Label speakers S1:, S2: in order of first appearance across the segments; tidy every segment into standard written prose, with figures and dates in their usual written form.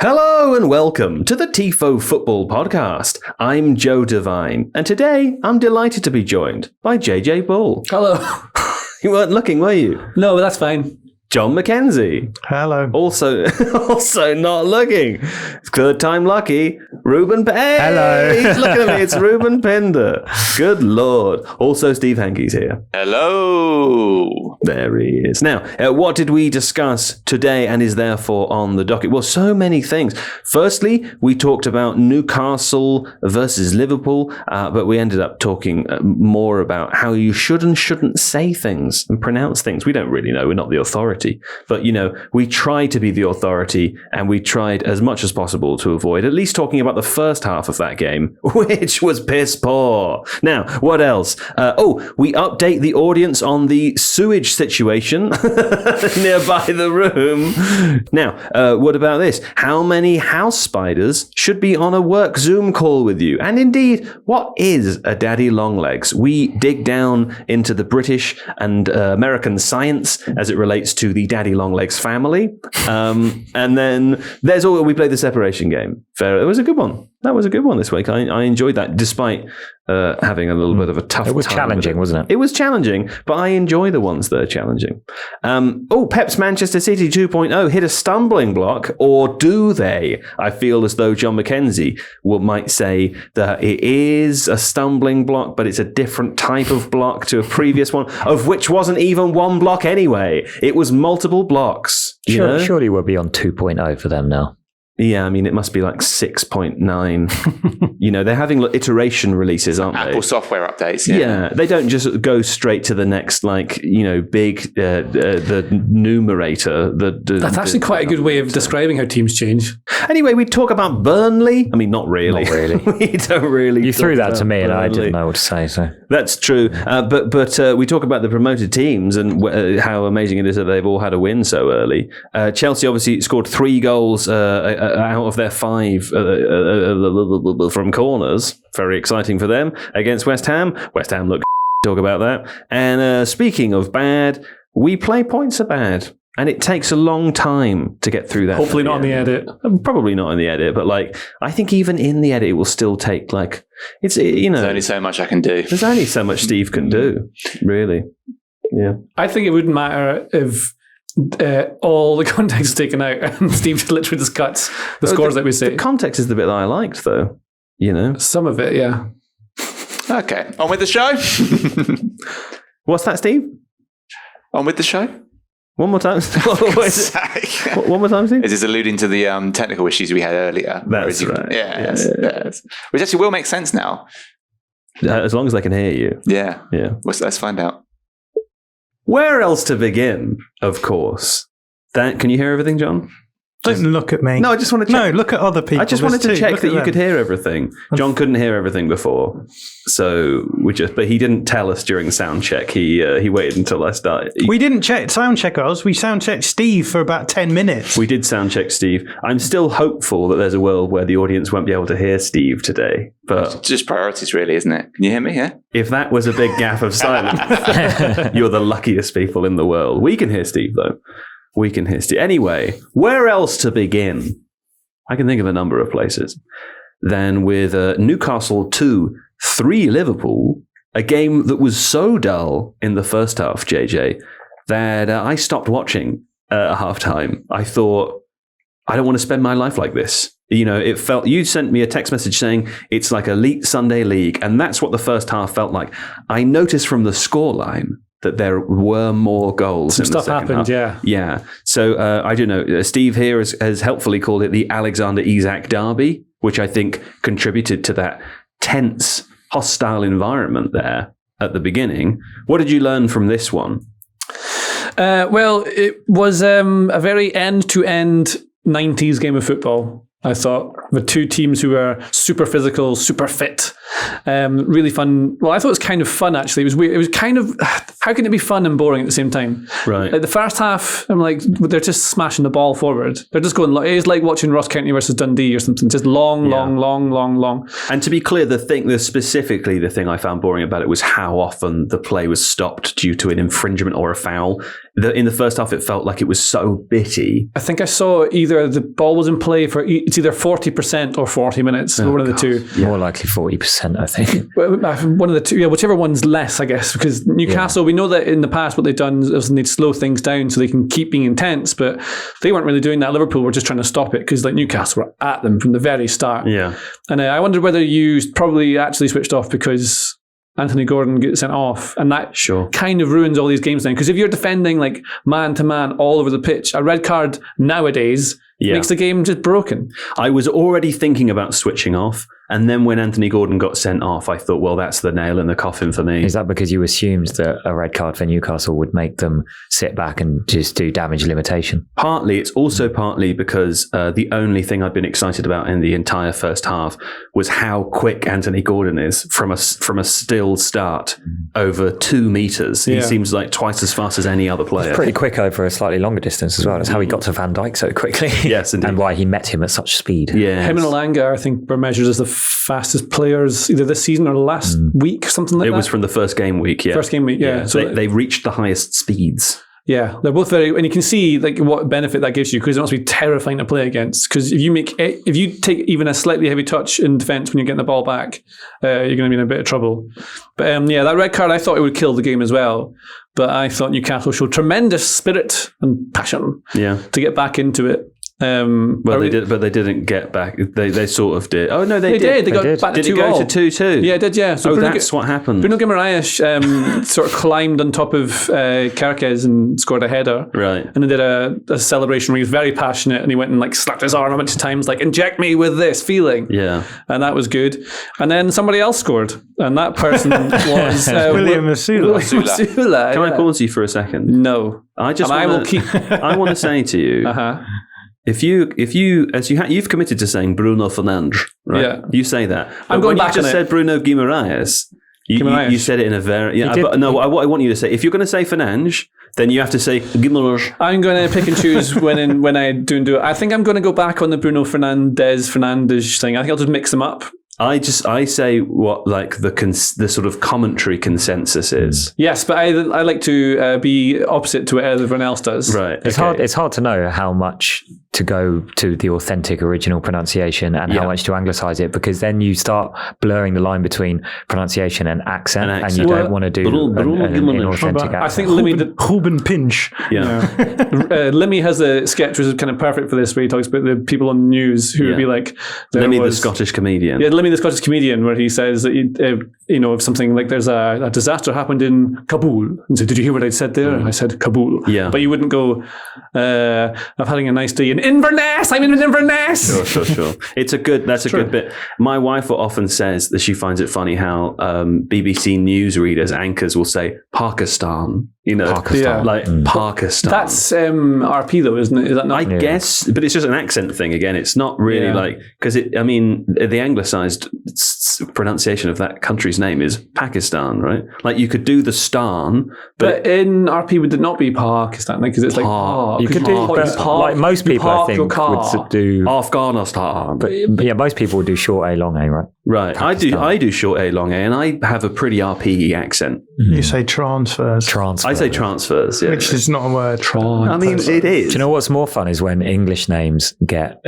S1: Hello and welcome to the Tifo Football Podcast. I'm Joe Devine, and today I'm delighted to be joined by JJ Bull.
S2: Hello.
S1: You weren't looking, were you?
S2: No, but that's fine.
S1: John McKenzie.
S3: Hello.
S1: Also not looking. Third time lucky. Ruben
S3: Hello.
S1: He's looking at me. It's Ruben Pinder. Good Lord. Also, Steve Hankey's here.
S4: Hello.
S1: There he is. Now, what did we discuss today and is therefore on the docket? Well, so many things. Firstly, we talked about Newcastle versus Liverpool, but we ended up talking more about how you should and shouldn't say things and pronounce things. We don't really know. We're not the authority. But, we try to be the authority, and we tried as much as possible to avoid at least talking about the first half of that game, which was piss poor. Now, what else? We update the audience on the sewage situation nearby the room. Now, what about this? How many house spiders should be on a work Zoom call with you? And indeed, what is a daddy longlegs? We dig down into the British and American science as it relates to the daddy longlegs family. And then we played the separation game. It was a good one. That was a good one this week. I enjoyed that, despite having a little bit of a tough time.
S3: It was challenging, wasn't it?
S1: It was challenging, but I enjoy the ones that are challenging. Pep's Manchester City 2.0 hit a stumbling block, or do they? I feel as though John McKenzie might say that it is a stumbling block, but it's a different type of block to a previous one, of which wasn't even one block anyway. It was multiple blocks.
S3: Surely we'll be on 2.0 for them now.
S1: Yeah, I mean, it must be like 6.9. They're having iteration releases, aren't they?
S4: Apple software updates.
S1: Yeah, they don't just go straight to the next, big the numerator.
S2: That's actually quite a good way of describing how teams change.
S1: Anyway, we talk about Burnley. I mean, not really.
S3: Not really.
S1: We don't really.
S3: You threw that to me,
S1: Burnley.
S3: and I didn't know what to say. So
S1: that's true. But we talk about the promoted teams and how amazing it is that they've all had a win so early. Chelsea obviously scored 3 goals out of their 5 from corners. Very exciting for them against West Ham. West Ham look talk about that. And speaking of bad, we play points are bad. And it takes a long time to get through that.
S2: Hopefully not in the edit.
S1: Probably not in the edit, but I think even in the edit it will still take there's
S4: only so much I can do.
S1: There's only so much Steve can do, really. Yeah.
S2: I think it wouldn't matter if all the context is taken out and Steve literally just cuts the scores that we say.
S1: The context is the bit that I liked, though.
S2: Some of it, yeah.
S4: Okay, on with the show.
S1: What's that, Steve?
S4: On with the show.
S1: One more time. One more time, Steve.
S4: Is this alluding to the technical issues we had earlier?
S1: That's right.
S4: Yes. Which actually will make sense now.
S1: As long as they can hear you.
S4: Yeah.
S1: Yeah.
S4: Let's find out.
S1: Where else to begin, of course? Can you hear everything, John?
S3: don't look at me.
S1: No, I just want to check.
S3: No, look at other people.
S1: I just wanted to check that you could hear everything. John couldn't hear everything before, so but he didn't tell us during sound check. He waited until I started.
S3: We didn't sound check us. We sound checked Steve for about 10 minutes.
S1: We did sound check Steve. I'm still hopeful that there's a world where the audience won't be able to hear Steve today. But
S4: it's just priorities, really, isn't it? Can you hear me? Yeah.
S1: If that was a big gap of silence, you're the luckiest people in the world. We can hear Steve, though. We can hear Steve. Anyway, where else to begin? I can think of a number of places. Than with Newcastle 2-3 Liverpool, a game that was so dull in the first half, JJ, that I stopped watching at halftime. I thought, I don't want to spend my life like this. It felt, you sent me a text message saying it's like Elite Sunday League, and that's what the first half felt like. I noticed from the scoreline that there were more goals.
S2: Some stuff happened,
S1: half. Yeah. So I don't know. Steve here has helpfully called it the Alexander Isak derby, which I think contributed to that tense, hostile environment there at the beginning. What did you learn from this one?
S2: Well, it was a very end-to-end 90s game of football. I thought, with two teams who were super physical, super fit, really fun. Well, I thought it was kind of fun, actually. It was weird. It was kind of, how can it be fun and boring at the same time?
S1: Right.
S2: Like the first half, I'm like, they're just smashing the ball forward. They're just going, it's like watching Ross County versus Dundee or something. Just long.
S1: And to be clear, specifically the thing I found boring about it was how often the play was stopped due to an infringement or a foul. in the first half, it felt like it was so bitty.
S2: I think I saw either the ball was in play for it's either 40% or 40 minutes. One of the two.
S5: More likely 40%, I think.
S2: One of the two. Yeah, whichever one's less, I guess. Because Newcastle, we know that in the past what they've done is they'd slow things down so they can keep being intense, but they weren't really doing that. Liverpool were just trying to stop it because like Newcastle were at them from the very start.
S1: Yeah.
S2: And I wondered whether you probably actually switched off because Anthony Gordon gets sent off, and that kind of ruins all these games then. Because if you're defending like man to man all over the pitch, a red card nowadays makes the game just broken.
S1: I was already thinking about switching off, and then when Anthony Gordon got sent off, I thought, well, that's the nail in the coffin for me.
S5: Is that because you assumed that a red card for Newcastle would make them sit back and just do damage limitation?
S1: Partly. It's also partly because the only thing I'd been excited about in the entire first half was how quick Anthony Gordon is from a still start over 2 meters. He seems like twice as fast as any other player.
S5: He's pretty quick over a slightly longer distance as well. That's how he got to Van Dijk so quickly.
S1: Yes, indeed.
S5: And why he met him at such speed.
S1: Yeah.
S2: Him and Olanga, I think, were measured as the fastest players either this season or last week, something like that.
S1: It was from the first game week,
S2: First game week, yeah.
S1: So they reached the highest speeds.
S2: Yeah, they're both very, and you can see like what benefit that gives you because it must be terrifying to play against. Because if you take even a slightly heavy touch in defence when you're getting the ball back, you're going to be in a bit of trouble. But that red card, I thought it would kill the game as well. But I thought Newcastle showed tremendous spirit and passion to get back into it.
S1: They did, but they didn't get back. They sort of did. Oh no, they did.
S2: They got back to 2-2.
S1: Did it go to 2-2?
S2: Yeah, it did. Yeah. So
S1: that's what happened.
S2: Bruno Guimaraes sort of climbed on top of Gyokeres and scored a header.
S1: Right.
S2: And then did a celebration where he was very passionate and he went and like slapped his arm a bunch of times, like inject me with this feeling.
S1: Yeah.
S2: And that was good. And then somebody else scored, and that person was
S3: William Masula.
S1: Can I pause you for a second?
S2: No.
S1: I want to say to you. If you've committed to saying Bruno Fernandes, right? Yeah. You say that.
S2: I'm going back
S1: on it. You just said Bruno Guimaraes. You said it in a very... what I want you to say, if you're going to say Fernandes, then you have to say Guimaraes.
S2: I'm going to pick and choose when I do it. I think I'm going to go back on the Bruno Fernandes thing. I think I'll just mix them up.
S1: I say what like the sort of commentary consensus is.
S2: Yes, but I like to be opposite to what everyone else does.
S1: Right.
S5: It's hard to know how much to go to the authentic original pronunciation and how much to anglicise it, because then you start blurring the line between pronunciation and accent. And you don't want to do an inauthentic accent.
S2: I think
S3: Ruben Pinch.
S1: Yeah.
S2: Limmy has a sketch which is kind of perfect for this, where he talks about the people on the news who would be like...
S1: Limmy the Scottish comedian.
S2: Yeah, Limmy the Scottish comedian, where he says that, if something like there's a disaster happened in Kabul, and so did you hear what I said there? I said Kabul.
S1: Yeah.
S2: But you wouldn't go, I'm having a nice day in Inverness. I'm in Inverness.
S1: Sure. That's a good bit. My wife often says that she finds it funny how BBC newsreaders, anchors will say Pakistan.
S5: Pakistan.
S1: Pakistan.
S2: That's RP though, isn't it? Is that not?
S1: I guess, but it's just an accent thing again. It's not really because the anglicised pronunciation of that country's name is Pakistan, right? Like you could do the stan, but
S2: in RP would it not be Pakistan? Because it's like
S5: you could do, like most people, I think, would do
S1: Afghanistan.
S5: But yeah, most people would do short A, long A, right?
S1: Right.
S5: Pakistan.
S1: I do short A, long A, and I have a pretty RP accent.
S3: You say transfers.
S1: I say transfers, yeah.
S3: Which is not a word.
S1: I mean, it is.
S5: Do you know what's more fun is when English names get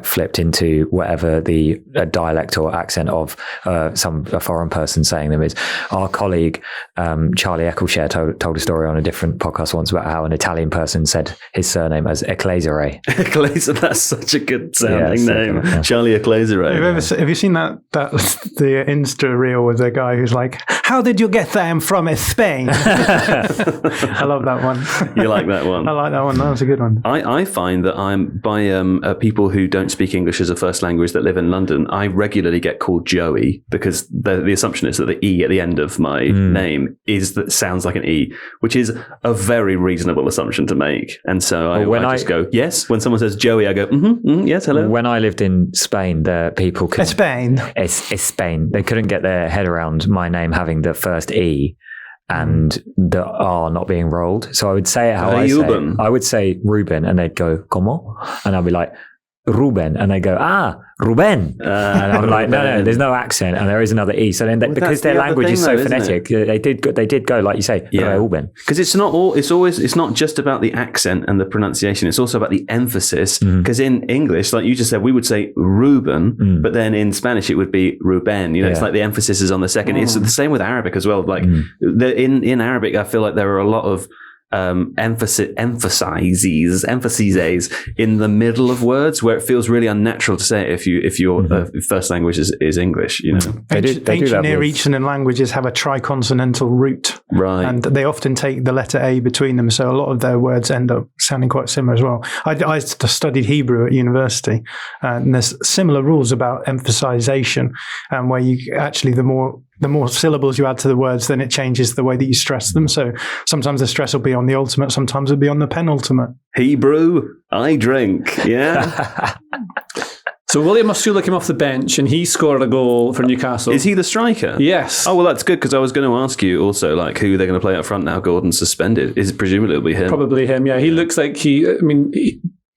S5: flipped into whatever the dialect or accent of a foreign person saying them is. Our colleague Charlie Eccleshare told a story on a different podcast once about how an Italian person said his surname as Eclesere.
S1: Eclesere, that's such a good sounding name. Yeah. Charlie Eclesere.
S3: Have you seen that the Insta reel with the guy who's like, how did you get them from Spain? I love that one.
S1: You like that one?
S3: I like that one. That was a good one.
S1: I find that I'm by people who don't speak English as a first language that live in London. I regularly get called Joey because the assumption is that the E at the end of my name sounds like an E, which is a very reasonable assumption to make. And so I just go yes. When someone says Joey, I go yes, hello.
S5: When I lived in Spain, the people could
S3: Spain.
S5: It's Spain. They couldn't get their head around my name having the first E and the R not being rolled. So I would say it how I say it. I would say Ruben, and they'd go, ¿Cómo? And I'd be like, Ruben, and they go, Ruben. And I'm like, no, there's no accent, and there is another E. So then, because their language is so phonetic, they did go, like you say, Ruben.
S1: Because it's not just about the accent and the pronunciation. It's also about the emphasis. Because in English, like you just said, we would say Ruben, but then in Spanish it would be Ruben. It's like the emphasis is on the second. It's the same with Arabic as well. Like in Arabic, I feel like there are a lot of emphases in the middle of words where it feels really unnatural to say it if your first language is English.
S3: Ancient Near Eastern languages have a triconsonantal root,
S1: right?
S3: And they often take the letter A between them, so a lot of their words end up sounding quite similar as well. I studied Hebrew at university, and there's similar rules about emphasization, where you actually the more syllables you add to the words, then it changes the way that you stress them. So sometimes the stress will be on the ultimate, sometimes it'll be on the penultimate.
S1: Hebrew, I drink. Yeah.
S2: So William Osula came off the bench and he scored a goal for Newcastle.
S1: Is he the striker?
S2: Yes.
S1: Oh, well, that's good, because I was going to ask you also, like, who they're going to play up front now. Gordon's suspended. Presumably it'll be him.
S2: Probably him, yeah. He looks like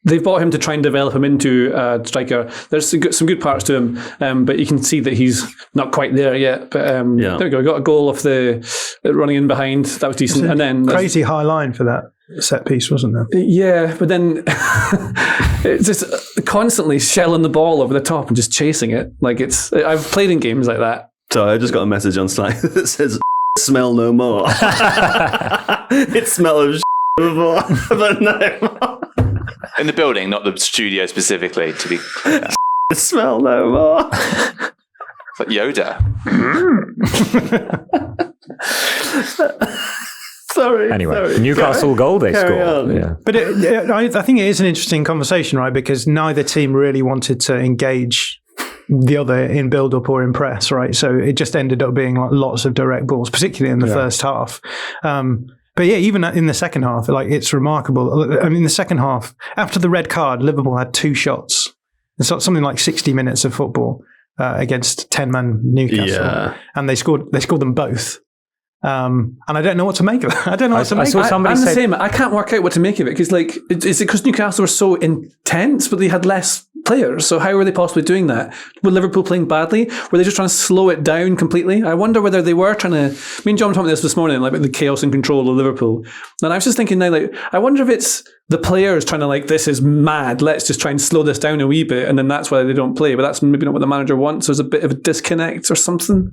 S2: they've bought him to try and develop him into a striker. There's some good parts to him, but you can see that he's not quite there yet. But there we go. We got a goal off the running in behind. That was decent. And then
S3: crazy high line for that set piece, wasn't there?
S2: Yeah, but then it's just constantly shelling the ball over the top and just chasing it. Like I've played in games like that.
S1: So I just got a message on Slack that says "smell no more." It smells before, but no more.
S4: In the building, not the studio specifically, to be clear.
S1: Smell no more.
S4: It's like Yoda.
S1: Sorry.
S5: Anyway, Newcastle goal they scored. Yeah.
S3: But I think it is an interesting conversation, right? Because neither team really wanted to engage the other in build-up or in press, right? So it just ended up being like lots of direct balls, particularly in the first half. But yeah, even in the second half, like it's remarkable. I mean, the second half, after the red card, Liverpool had 2 shots. It's something like 60 minutes of football against 10-man Newcastle, and they scored them both. And I don't know what to make of it. I don't know what to make of it.
S2: I'm the same. I can't work out what to make of it because, like, is it because Newcastle were so intense, but they had less players? So how were they possibly doing that? Were Liverpool playing badly? Were they just trying to slow it down completely? I wonder whether they were trying to. Me and John were talking about this morning, like about the chaos and control of Liverpool. And I was just thinking now, like, I wonder if it's the players trying to, like, this is mad, let's just try and slow this down a wee bit, and then that's why they don't play. But that's maybe not what the manager wants. There's a bit of a disconnect or something.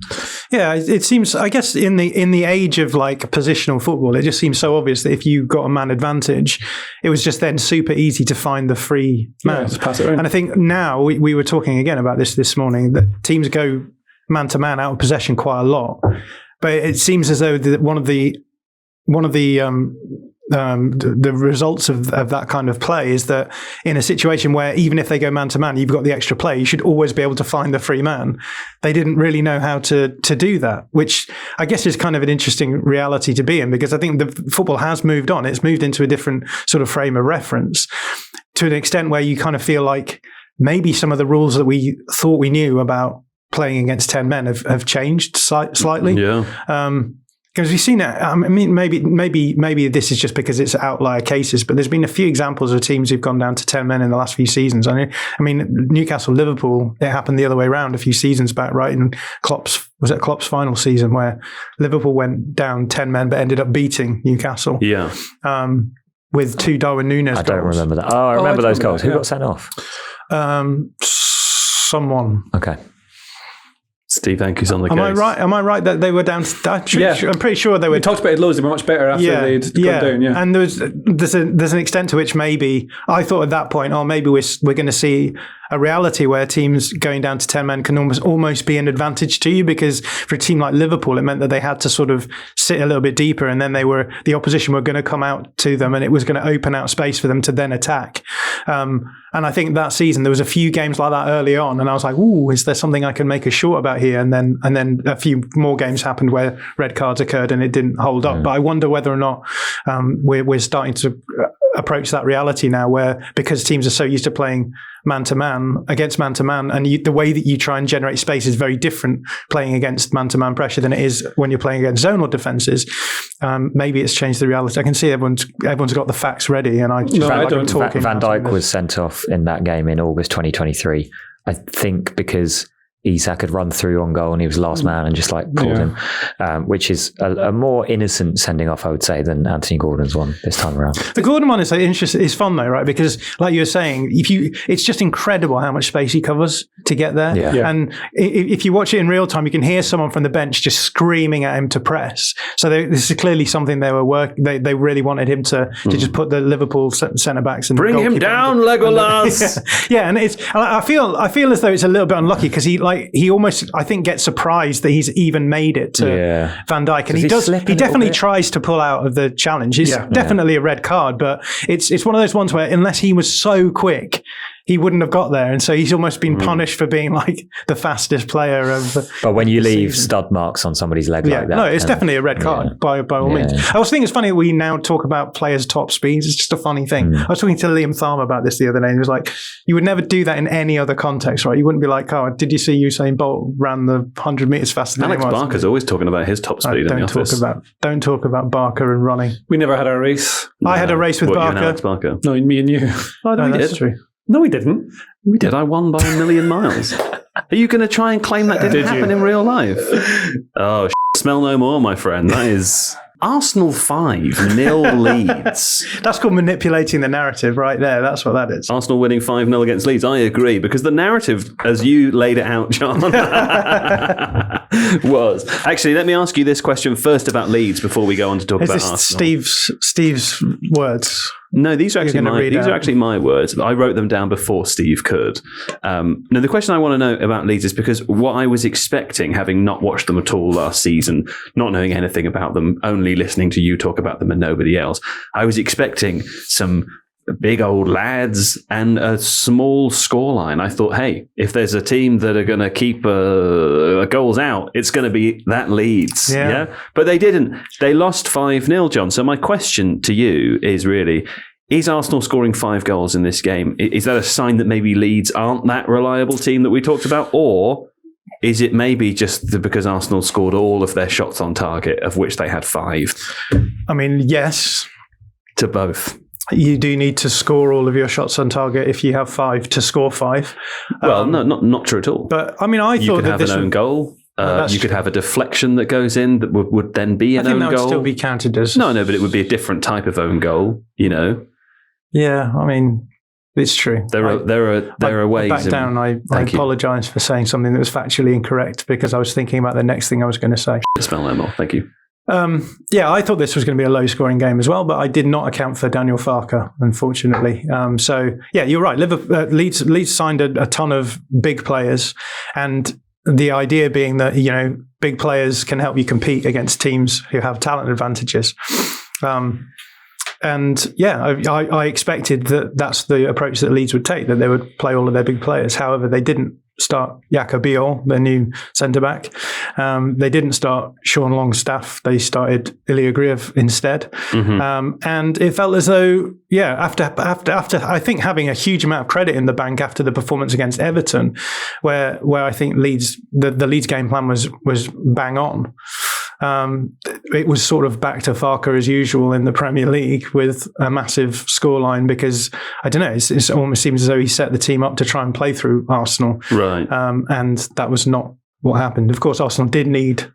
S3: Yeah, it seems, I guess in the age of like positional football, it just seems so obvious that if you got a man advantage, it was just then super easy to find the free man.
S2: Yeah, just pass it around.
S3: And I think now we were talking again about this morning, that teams go man to man out of possession quite a lot, but it seems as though one of the results of that kind of play is that in a situation where even if they go man to man, you've got the extra play, you should always be able to find the free man. They didn't really know how to do that, which I guess is kind of an interesting reality to be in, because I think the football has moved on. It's moved into a different sort of frame of reference to an extent where you kind of feel like maybe some of the rules that we thought we knew about playing against 10 men have changed slightly.
S1: Yeah.
S3: Because we've seen it. I mean, maybe this is just because it's outlier cases, but there's been a few examples of teams who've gone down to 10 men in the last few seasons. I mean, Newcastle, Liverpool, it happened the other way around a few seasons back, right? In Klopp's final season where Liverpool went down 10 men but ended up beating Newcastle.
S1: Yeah.
S3: With 2 Darwin Núñez goals.
S5: I don't remember that. Oh, I remember those goals. Who got sent off?
S3: Someone.
S5: Okay.
S1: Steve Anke's on the case.
S3: Am I right that they were down? I'm pretty sure they were.
S2: We talked about it loads. They were much better after they'd gone down. Yeah,
S3: and there's an extent to which maybe I thought at that point, maybe we're going to see a reality where teams going down to 10 men can almost be an advantage to you, because for a team like Liverpool, it meant that they had to sort of sit a little bit deeper, and then the opposition were going to come out to them, and it was going to open out space for them to then attack. And I think that season there was a few games like that early on, and I was like, "Ooh, is there something I can make a short about here?" And then a few more games happened where red cards occurred and it didn't hold up. But I wonder whether or not we're starting to approach that reality now, where because teams are so used to playing man-to-man, and the way that you try and generate space is very different playing against man-to-man pressure than it is when you're playing against zonal defences. Maybe it's changed the reality. I can see everyone's got the facts ready, and I don't talk.
S5: Van Dijk was sent off in that game in August 2023, I think, because Isak had run through on goal and he was last man and just pulled him, which is a more innocent sending off, I would say, than Anthony Gordon's one this time around.
S3: The Gordon one is interesting. It's fun though, right? Because like you were saying, it's just incredible how much space he covers to get there.
S5: Yeah.
S3: And if you watch it in real time, you can hear someone from the bench just screaming at him to press. So this is clearly something they were they really wanted him to just put the Liverpool centre backs and
S1: bring him down, Legolas.
S3: Yeah, and I feel as though it's a little bit unlucky because he almost, I think, gets surprised that he's even made it to Van Dijk, and he definitely tries to pull out of the challenge. It's definitely a red card, but it's one of those ones where unless he was so quick, he wouldn't have got there, and so he's almost been punished for being the fastest player of.
S5: But when you leave stud marks on somebody's leg like that,
S3: no, it's definitely a red card by all means. I was thinking it's funny that we now talk about players' top speeds. It's just a funny thing. I was talking to Liam Tharma about this the other day, and he was like, "You would never do that in any other context, right? You wouldn't be like, oh, did you see Usain Bolt ran the 100 meters faster than
S1: Alex Barker's always talking about his top speed in the office.
S3: Don't talk about Barker and running.
S2: We never had a race.
S3: I had a race with Barker.
S1: You and Alex Barker.
S2: No, me and you.
S1: Oh, no, we
S3: that's
S1: did.
S3: true.
S2: No, we didn't.
S1: We did. I won by 1,000,000 miles. Are you going to try and claim that didn't happen in real life? Oh, smell no more, my friend. That is Arsenal 5-0 Leeds.
S3: That's called manipulating the narrative right there. That's what that is.
S1: Arsenal winning 5-0 against Leeds. I agree, because the narrative, as you laid it out, John, was... Actually, let me ask you this question first about Leeds before we go on to talk about Arsenal.
S3: Steve's words?
S1: No, these are actually my words. I wrote them down before Steve could. Now, the question I want to know about Leeds is because what I was expecting, having not watched them at all last season, not knowing anything about them, only listening to you talk about them and nobody else, I was expecting some big old lads and a small scoreline. I thought, hey, if there's a team that are going to keep goals out, it's going to be that Leeds. Yeah. But they didn't. They lost 5-0, John. So my question to you is really, is Arsenal scoring 5 goals in this game? Is that a sign that maybe Leeds aren't that reliable team that we talked about? Or is it maybe just because Arsenal scored all of their shots on target, of which they had 5?
S3: I mean, yes.
S1: To both.
S3: You do need to score all of your shots on target if you have 5 to score 5.
S1: Well, no, not true at all.
S3: But I mean, you
S1: could have an own goal. You could have a deflection that goes in that would then be an own goal. I think that would
S3: still be counted as...
S1: No, but it would be a different type of own goal, you know?
S3: Yeah, I mean, it's true.
S1: There are ways...
S3: Back down, I apologise for saying something that was factually incorrect because I was thinking about the next thing I was going to say.
S1: Smell no more. Thank you.
S3: I thought this was going to be a low-scoring game as well, but I did not account for Daniel Farke, unfortunately. You're right. Leeds signed a ton of big players, and the idea being that big players can help you compete against teams who have talent advantages. I expected that's the approach that Leeds would take, that they would play all of their big players. However, they didn't start Gyokeres, their new centre-back. They didn't start Sean Longstaff. They started Ilya Grieve instead. Mm-hmm. And it felt as though, after I think having a huge amount of credit in the bank after the performance against Everton, where I think the Leeds game plan was bang on. It was sort of back to Farke as usual in the Premier League with a massive scoreline because, I don't know, it almost seems as though he set the team up to try and play through Arsenal.
S1: Right.
S3: And that was not what happened. Of course, Arsenal did need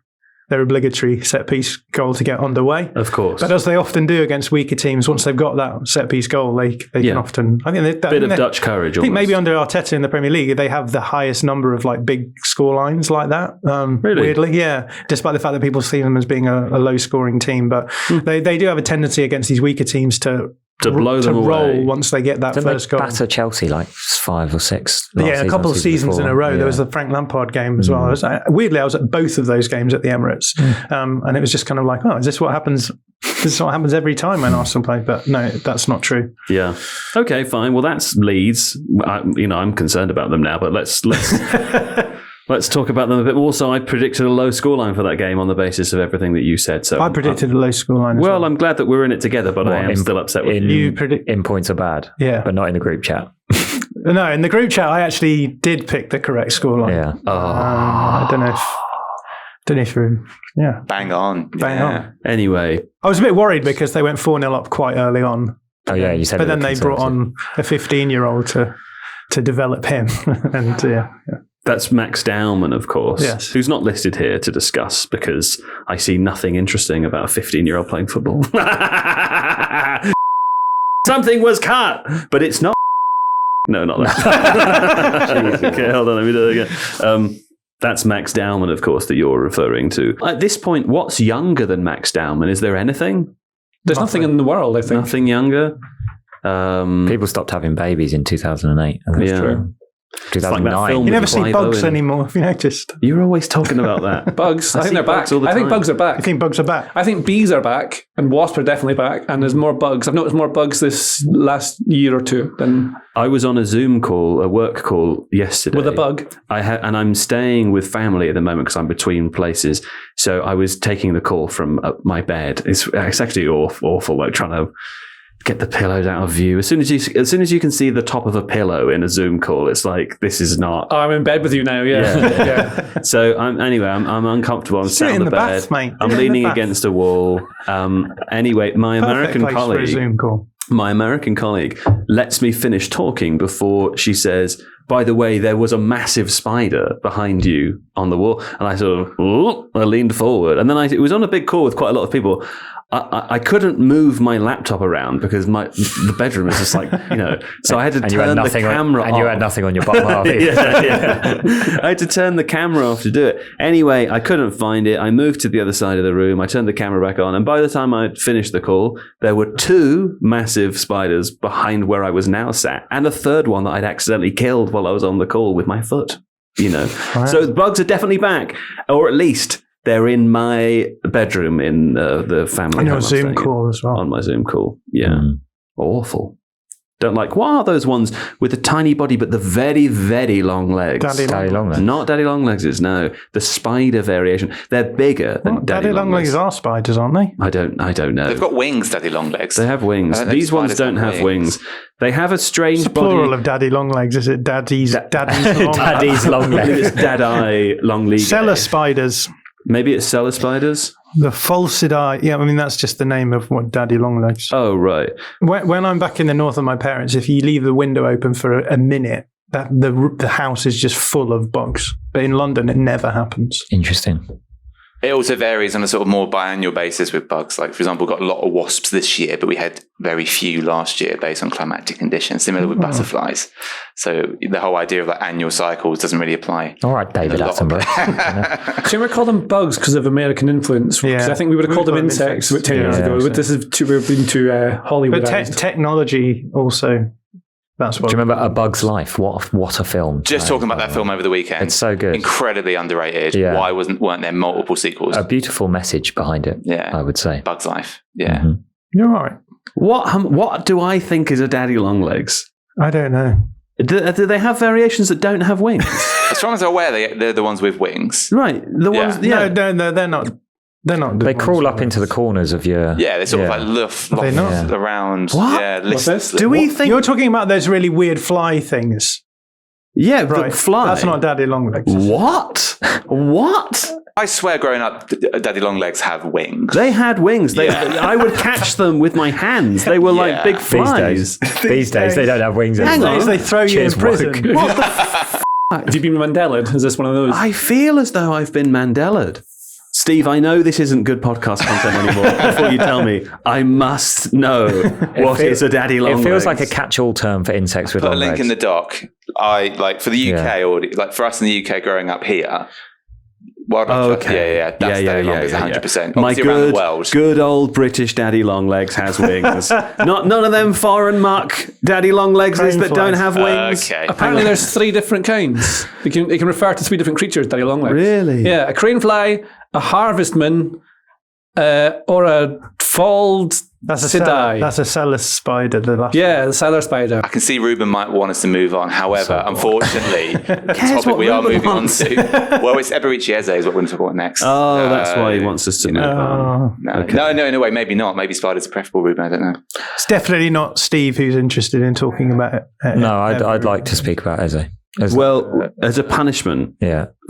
S3: their obligatory set-piece goal to get underway.
S1: Of course.
S3: But as they often do against weaker teams, once they've got that set-piece goal, they can often... I think
S1: bit of Dutch courage,
S3: I think maybe under Arteta in the Premier League, they have the highest number of big score lines like that.
S1: Really?
S3: Weirdly, yeah. Despite the fact that people see them as being a low-scoring team. But they do have a tendency against these weaker teams to blow them away. Roll once they get that first goal.
S5: Batter Chelsea 5 or 6.
S3: A couple of seasons in a row. Yeah. There was the Frank Lampard game as well. Weirdly, I was at both of those games at the Emirates, and it was just kind of like, is this what happens? This is what happens every time when Arsenal play. But no, that's not true.
S1: Yeah. Okay, fine. Well, that's Leeds. I'm concerned about them now, but let's Let's talk about them a bit more. So I predicted a low scoreline for that game on the basis of everything that you said. So
S3: I predicted a low scoreline as well.
S1: I'm glad that we're in it together, but I am still upset with you.
S5: In points are bad, but not in the group chat.
S3: No, in the group chat, I actually did pick the correct scoreline.
S5: Yeah.
S3: I don't know if you're... Yeah.
S4: Bang on.
S1: Anyway.
S3: I was a bit worried because they went 4-0 up quite early on.
S5: Oh, yeah, you said.
S3: But then they brought on a 15-year-old to develop him. And yeah.
S1: That's Max Dowman, of course,
S3: yes.
S1: Who's not listed here to discuss because I see nothing interesting about a 15-year-old playing football. Something was cut, but it's not. No, not that. Okay, hold on, let me do it again. That's Max Dowman, of course, that you're referring to. At this point, what's younger than Max Dowman? Is there anything?
S2: There's nothing in the world, I think.
S1: Nothing younger?
S5: People stopped having babies in 2008. That's true. 2009.
S3: You never see bugs anymore, have you noticed?
S1: You're always talking about that.
S2: Bugs. I think they're back. I think bugs are back.
S3: You think bugs are back?
S2: I think bees are back, and wasps are definitely back, and there's more bugs. I've noticed more bugs this last year or two than...
S1: I was on a Zoom call, a work call yesterday.
S2: With a bug?
S1: And I'm staying with family at the moment because I'm between places. So I was taking the call from my bed. It's actually awful, like trying to get the pillows out of view. As soon as you can see the top of a pillow in a Zoom call, it's like, this is not...
S2: Oh, I'm in bed with you now, yeah.
S1: So I'm uncomfortable. I'm sat on the bed.
S3: Bath, mate.
S1: I'm leaning against a wall. Anyway, my American colleague...
S3: For a Zoom call.
S1: My American colleague lets me finish talking before she says, by the way, there was a massive spider behind you on the wall. And I sort of, I leaned forward. And then it was on a big call with quite a lot of people. I couldn't move my laptop around because the bedroom is just like, so I had to turn the camera off.
S5: And you had nothing on your bottom half.
S1: I had to turn the camera off to do it. Anyway, I couldn't find it. I moved to the other side of the room. I turned the camera back on. And by the time I'd finished the call, there were 2 massive spiders behind where I was now sat and a third one that I'd accidentally killed while I was on the call with my foot, Wow. So the bugs are definitely back, or at least... They're in my bedroom in the family.
S3: On your Zoom call as well.
S1: On my Zoom call, yeah. Awful. Don't like, what are those ones with the tiny body but the very, very long legs?
S3: Daddy long legs.
S1: Not daddy long legs, no. The spider variation. They're bigger than daddy long legs.
S3: Are spiders, aren't they?
S1: I don't know.
S4: They've got wings, daddy long legs.
S1: They have wings. These ones don't have wings. They have a strange body.
S3: Plural of daddy long legs. Is it daddy's long
S5: Daddy's long legs?
S1: It's dad-eye long legs.
S3: Cellar spiders.
S1: Maybe it's cellar spiders?
S3: The falcidae. Yeah, I mean, that's just the name of what daddy longlegs.
S1: Oh, right.
S3: When I'm back in the north of my parents, if you leave the window open for a minute, the house is just full of bugs. But in London, it never happens.
S5: Interesting.
S4: It also varies on a sort of more biannual basis with bugs. Like, for example, we got a lot of wasps this year, but we had very few last year based on climatic conditions, similar with butterflies. So the whole idea of like annual cycles doesn't really apply.
S5: All right, David Attenborough.
S2: Shouldn't we call them bugs because of American influence?
S3: Yeah.
S2: I think we would have called them insects about 10 years ago. But this is we've been too Hollywood.
S3: But technology also... That's what.
S5: Do you remember A Bug's Life? What a film!
S4: Just talking about that film over the weekend.
S5: It's so good.
S4: Incredibly underrated.
S5: Yeah.
S4: Why weren't there multiple sequels?
S5: A beautiful message behind it. Yeah, I would say.
S4: Bug's Life. Yeah.
S5: Mm-hmm.
S3: You're right.
S1: What do I think is a daddy long legs?
S3: I don't know.
S1: Do they have variations that don't have wings?
S4: As far as I'm aware, they're the ones with wings.
S1: Right. The ones. Yeah.
S3: No, they're not. They're not.
S5: They crawl up into the corners of your...
S4: Yeah, they sort of like luff around.
S1: What?
S4: Yeah,
S2: what's this?
S1: Do we think...
S3: You're talking about those really weird fly things.
S1: Yeah,
S3: right.
S1: but fly.
S3: That's not daddy long legs.
S1: What?
S4: I swear growing up, daddy long legs have wings.
S1: They had wings. I would catch them with my hands. They were like big flies.
S5: These days, they don't have wings anymore.
S3: These days, they throw you in prison.
S1: What the f***?
S2: Have you been Mandelaed? Is this one of those?
S1: I feel as though I've been Mandelaed. Steve, I know this isn't good podcast content anymore. Before you tell me, I must know what is a daddy long legs.
S5: It feels like a catch-all term for insects with long legs.
S4: Put a link in the doc. For the UK, or like for us in the UK growing up here, that's daddy long legs 100%.
S1: My
S4: around the world.
S1: good old British daddy long legs has wings. None of them foreign muck daddy long legs that don't have wings.
S4: Okay.
S2: Apparently, there's 3 different kinds. It can refer to 3 different creatures. Daddy long legs.
S1: Really?
S2: Yeah, a crane fly, a harvestman, or a fold
S3: That's a
S2: Sidai.
S3: That's a Cellar spider. The last
S2: The Cellar Spider.
S4: I can see Ruben might want us to move on. However, unfortunately, the topic
S1: what
S4: we are
S1: Ruben
S4: moving
S1: wants?
S4: on to, well, it's Eberechi Eze is what we're going to talk about next.
S1: Oh, that's why he wants us to move on.
S4: No, in a way, maybe not. Maybe spiders are preferable, Ruben. I don't know.
S3: It's definitely not Steve who's interested in talking about it.
S5: No, I'd like to speak about Eze.
S1: As a punishment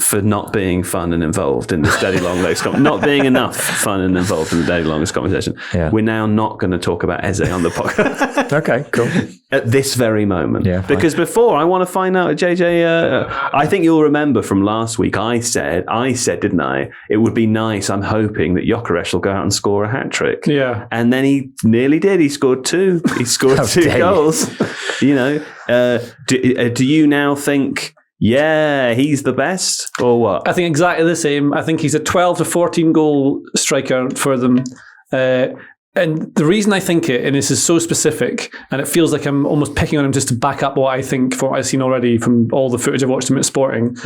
S1: for not being fun and involved in this Daddy Long Legs not being enough fun and involved in the Daddy Long Legs conversation, we're now not going to talk about Eze on the podcast.
S5: Okay, cool.
S1: At this very moment.
S5: Yeah, fine.
S1: Because before, I want to find out, JJ, I think you'll remember from last week, I said, didn't I, it would be nice, I'm hoping that Gyokeres will go out and score a hat-trick.
S2: Yeah.
S1: And then he nearly did. He scored 2. He scored 2 goals. Do you now think, he's the best, or what?
S2: I think exactly the same. I think he's a 12 to 14 goal striker for them. And the reason I think it, and this is so specific, and it feels like I'm almost picking on him just to back up what I think for what I've seen already from all the footage I've watched him at Sporting,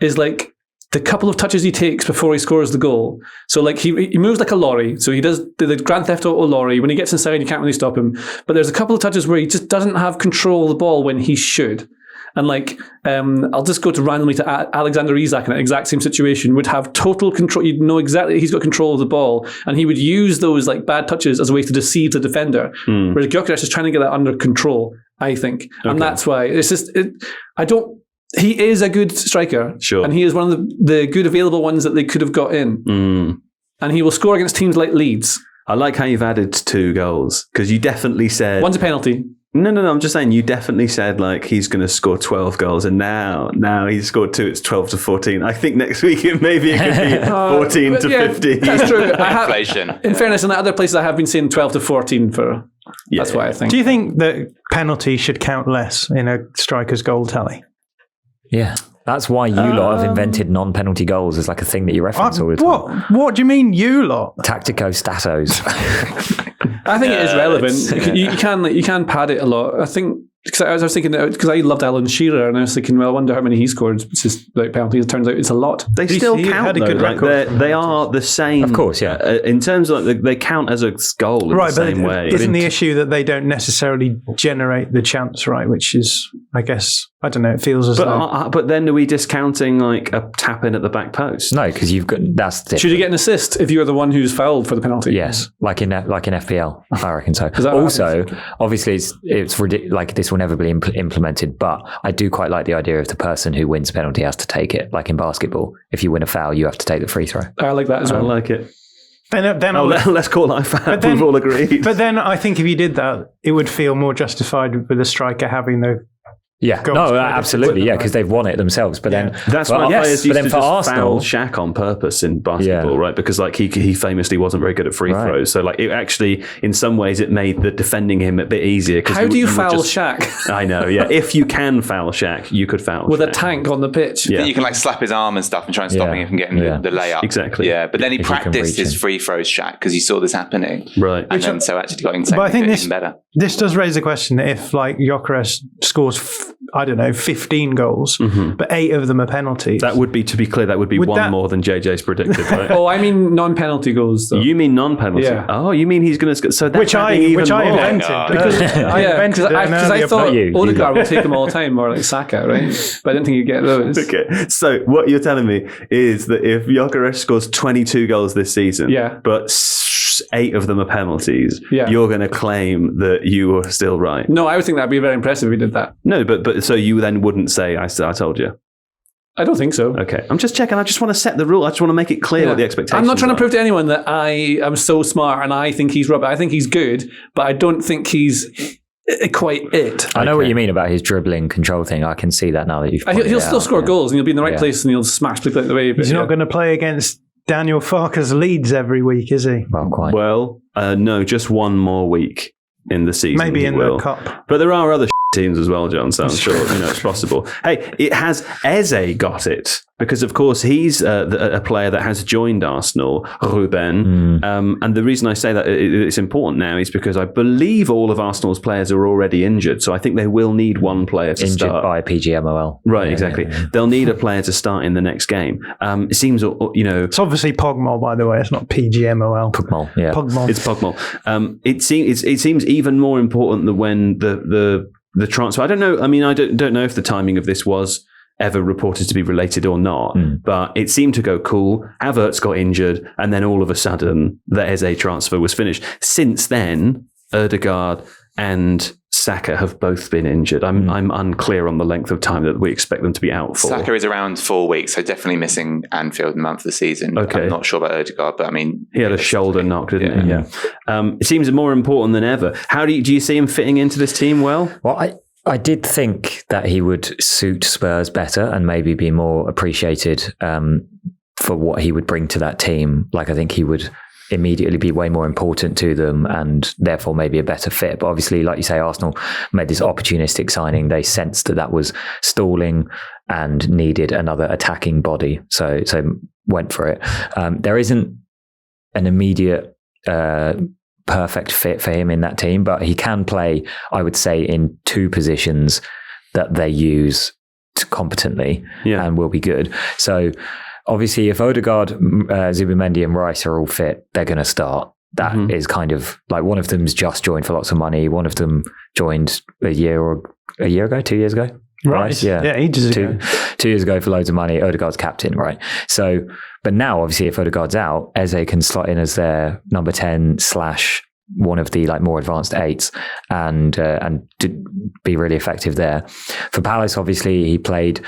S2: is like the couple of touches he takes before he scores the goal. So like he moves like a lorry. So he does the Grand Theft Auto lorry. When he gets inside, you can't really stop him. But there's a couple of touches where he just doesn't have control of the ball when he should. And like, I'll just go to randomly to Alexander Isak in that exact same situation, would have total control. You'd know exactly he's got control of the ball, and he would use those like bad touches as a way to deceive the defender. Whereas Gyokeres is trying to get that under control, I think. Okay. And that's why it's just, he is a good striker.
S1: Sure.
S2: And he is one of the good available ones that they could have got in. And he will score against teams like Leeds.
S1: I like how you've added 2 goals, because you definitely said...
S2: One's a penalty.
S1: No, I'm just saying you definitely said like he's going to score 12 goals, and now he's scored 2, it's 12 to 14. I think next week it could be 14 to 15.
S2: That's true.
S4: Inflation.
S2: In fairness, in the other places I have been saying 12 to 14 for... that's why I think.
S3: Do you think that penalty should count less in a striker's goal tally?
S5: Yeah. That's why you lot have invented non-penalty goals as like a thing that you reference all the time.
S3: What do you mean, you lot?
S5: Tactico statos.
S2: I think it is relevant. You can pad it a lot. I think because I was thinking because I loved Alan Shearer, and I was thinking, well, I wonder how many he scored. It's just like penalties. It turns out it's a lot.
S1: They still count. Though. Like they are the same.
S5: Of course, yeah.
S1: In terms of like, they count as a goal in the same way.
S3: Isn't the issue that they don't necessarily generate the chance, right? Which is, I guess, I don't know. It feels as though.
S1: But then are we discounting like a tap in at the back post?
S5: No, because you've got that's. Different.
S2: Should you get an assist if you're the one who's fouled for the penalty?
S5: Yes, like in FPL, I reckon so. Also, obviously, it's ridiculous. Like this will never be implemented, but I do quite like the idea of the person who wins penalty has to take it. Like in basketball, if you win a foul, you have to take the free throw.
S2: I like that as well.
S1: I like it.
S3: Then
S1: let's call that fact. We've all agreed.
S3: But then I think if you did that, it would feel more justified with a striker having the.
S5: Yeah, no, absolutely, yeah, because they've won it themselves. But then
S1: that's why players used to
S5: for Arsenal,
S1: foul Shaq on purpose in basketball, right? Because like he famously wasn't very good at free throws, so like it actually, in some ways, it made the defending him a bit easier.
S2: How do you foul Shaq?
S1: I know, yeah. If you can foul Shaq, you could foul
S2: with
S1: Shaq.
S2: a tank on the pitch.
S4: Yeah, you can like slap his arm and stuff and try and stop him from getting the layup.
S1: Exactly.
S4: Yeah, but then he practiced his free throws, Shaq, because he saw this happening,
S1: right?
S4: And then so actually got insane.
S3: But I think
S4: even better.
S3: This does raise a question: if like Gyokeres scores, I don't know, 15 goals, but 8 of them are penalties.
S1: That would be, to be clear, that would be one more than JJ's predicted, right?
S2: Oh, I mean non-penalty goals, though.
S1: You mean non-penalty?
S2: Yeah.
S1: Oh, you mean he's going to... So that's
S3: which I invented. Because
S2: I thought Odegaard would take them all the time, or like Saka, right? But I didn't think you'd get those.
S1: Okay, so what you're telling me is that if Gyokeres scores 22 goals this season, but 8 of them are penalties, you're going to claim that you were still right?
S2: No, I would think that'd be very impressive if we did that.
S1: No, but so you then wouldn't say, I told you?
S2: I don't think so.
S1: Okay. I'm just checking. I just want to set the rule. I just want to make it clear what the expectations are.
S2: I'm not trying to prove to anyone that I am so smart and I think he's rubbish. I think he's good, but I don't think he's quite it.
S5: I know what you mean about his dribbling control thing. I can see that now that you've
S2: He'll still score goals, and he'll be in the right place, and he'll smash people out the way.
S3: He's not going to play against Daniel Farke's Leeds every week, is he?
S5: Well, quite.
S1: Well, no, just one more week in the season.
S3: Maybe in the cup.
S1: But there are other teams as well, John, so I'm sure it's possible. Hey, has Eze got it? Because, of course, he's a player that has joined Arsenal, Ruben. And the reason I say that it's important now is because I believe all of Arsenal's players are already injured. So I think they will need one player to
S5: injured
S1: start.
S5: by PGMOL.
S1: Right, exactly. Yeah. They'll need a player to start in the next game. It seems,
S3: It's obviously Pogmol, by the way. It's not PGMOL.
S5: Pogmol, yeah.
S3: Pogmol.
S1: It's Pogmol. It seems even more important that when the transfer. I don't know. I mean, I don't know if the timing of this was ever reported to be related or not, but it seemed to go cool. Havertz got injured, and then all of a sudden, the Eze transfer was finished. Since then, Ødegaard and Saka have both been injured. I'm unclear on the length of time that we expect them to be out for.
S4: Saka is around 4 weeks, so definitely missing Anfield month of the season.
S1: Okay.
S4: I'm not sure about Ødegaard, but I mean...
S1: He had a shoulder knock, didn't he? Yeah. It seems more important than ever. How do you see him fitting into this team well?
S5: Well, I did think that he would suit Spurs better and maybe be more appreciated for what he would bring to that team. Like, I think he would immediately be way more important to them and therefore maybe a better fit. But obviously, like you say, Arsenal made this opportunistic signing. They sensed that was stalling and needed another attacking body. So went for it. There isn't an immediate perfect fit for him in that team, but he can play, I would say, in two positions that they use competently and will be good. So obviously, if Ødegaard, Zubimendi and Rice are all fit, they're going to start. That is kind of like one of them's just joined for lots of money. One of them joined a year ago, 2 years ago.
S3: Right. Yeah, ages ago.
S5: 2 years ago for loads of money. Ødegaard's captain, right? So, but now obviously if Ødegaard's out, Eze can slot in as their number 10 / one of the like more advanced 8s and be really effective there. For Palace, obviously he played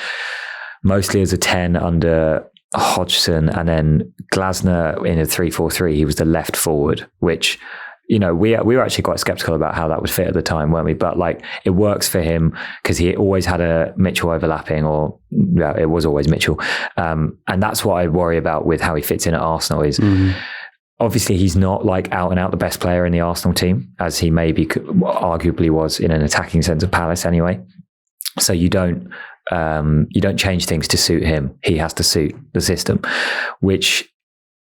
S5: mostly as a 10 under Hodgson, and then Glasner in a 3-4-3. He was the left forward, which, we were actually quite skeptical about how that would fit at the time, weren't we? But like, it works for him because he always had a Mitchell overlapping, it was always Mitchell. And that's what I worry about with how he fits in at Arsenal is obviously he's not like out and out the best player in the Arsenal team, as he maybe arguably was in an attacking sense of Palace anyway. So you don't change things to suit him. He has to suit the system, which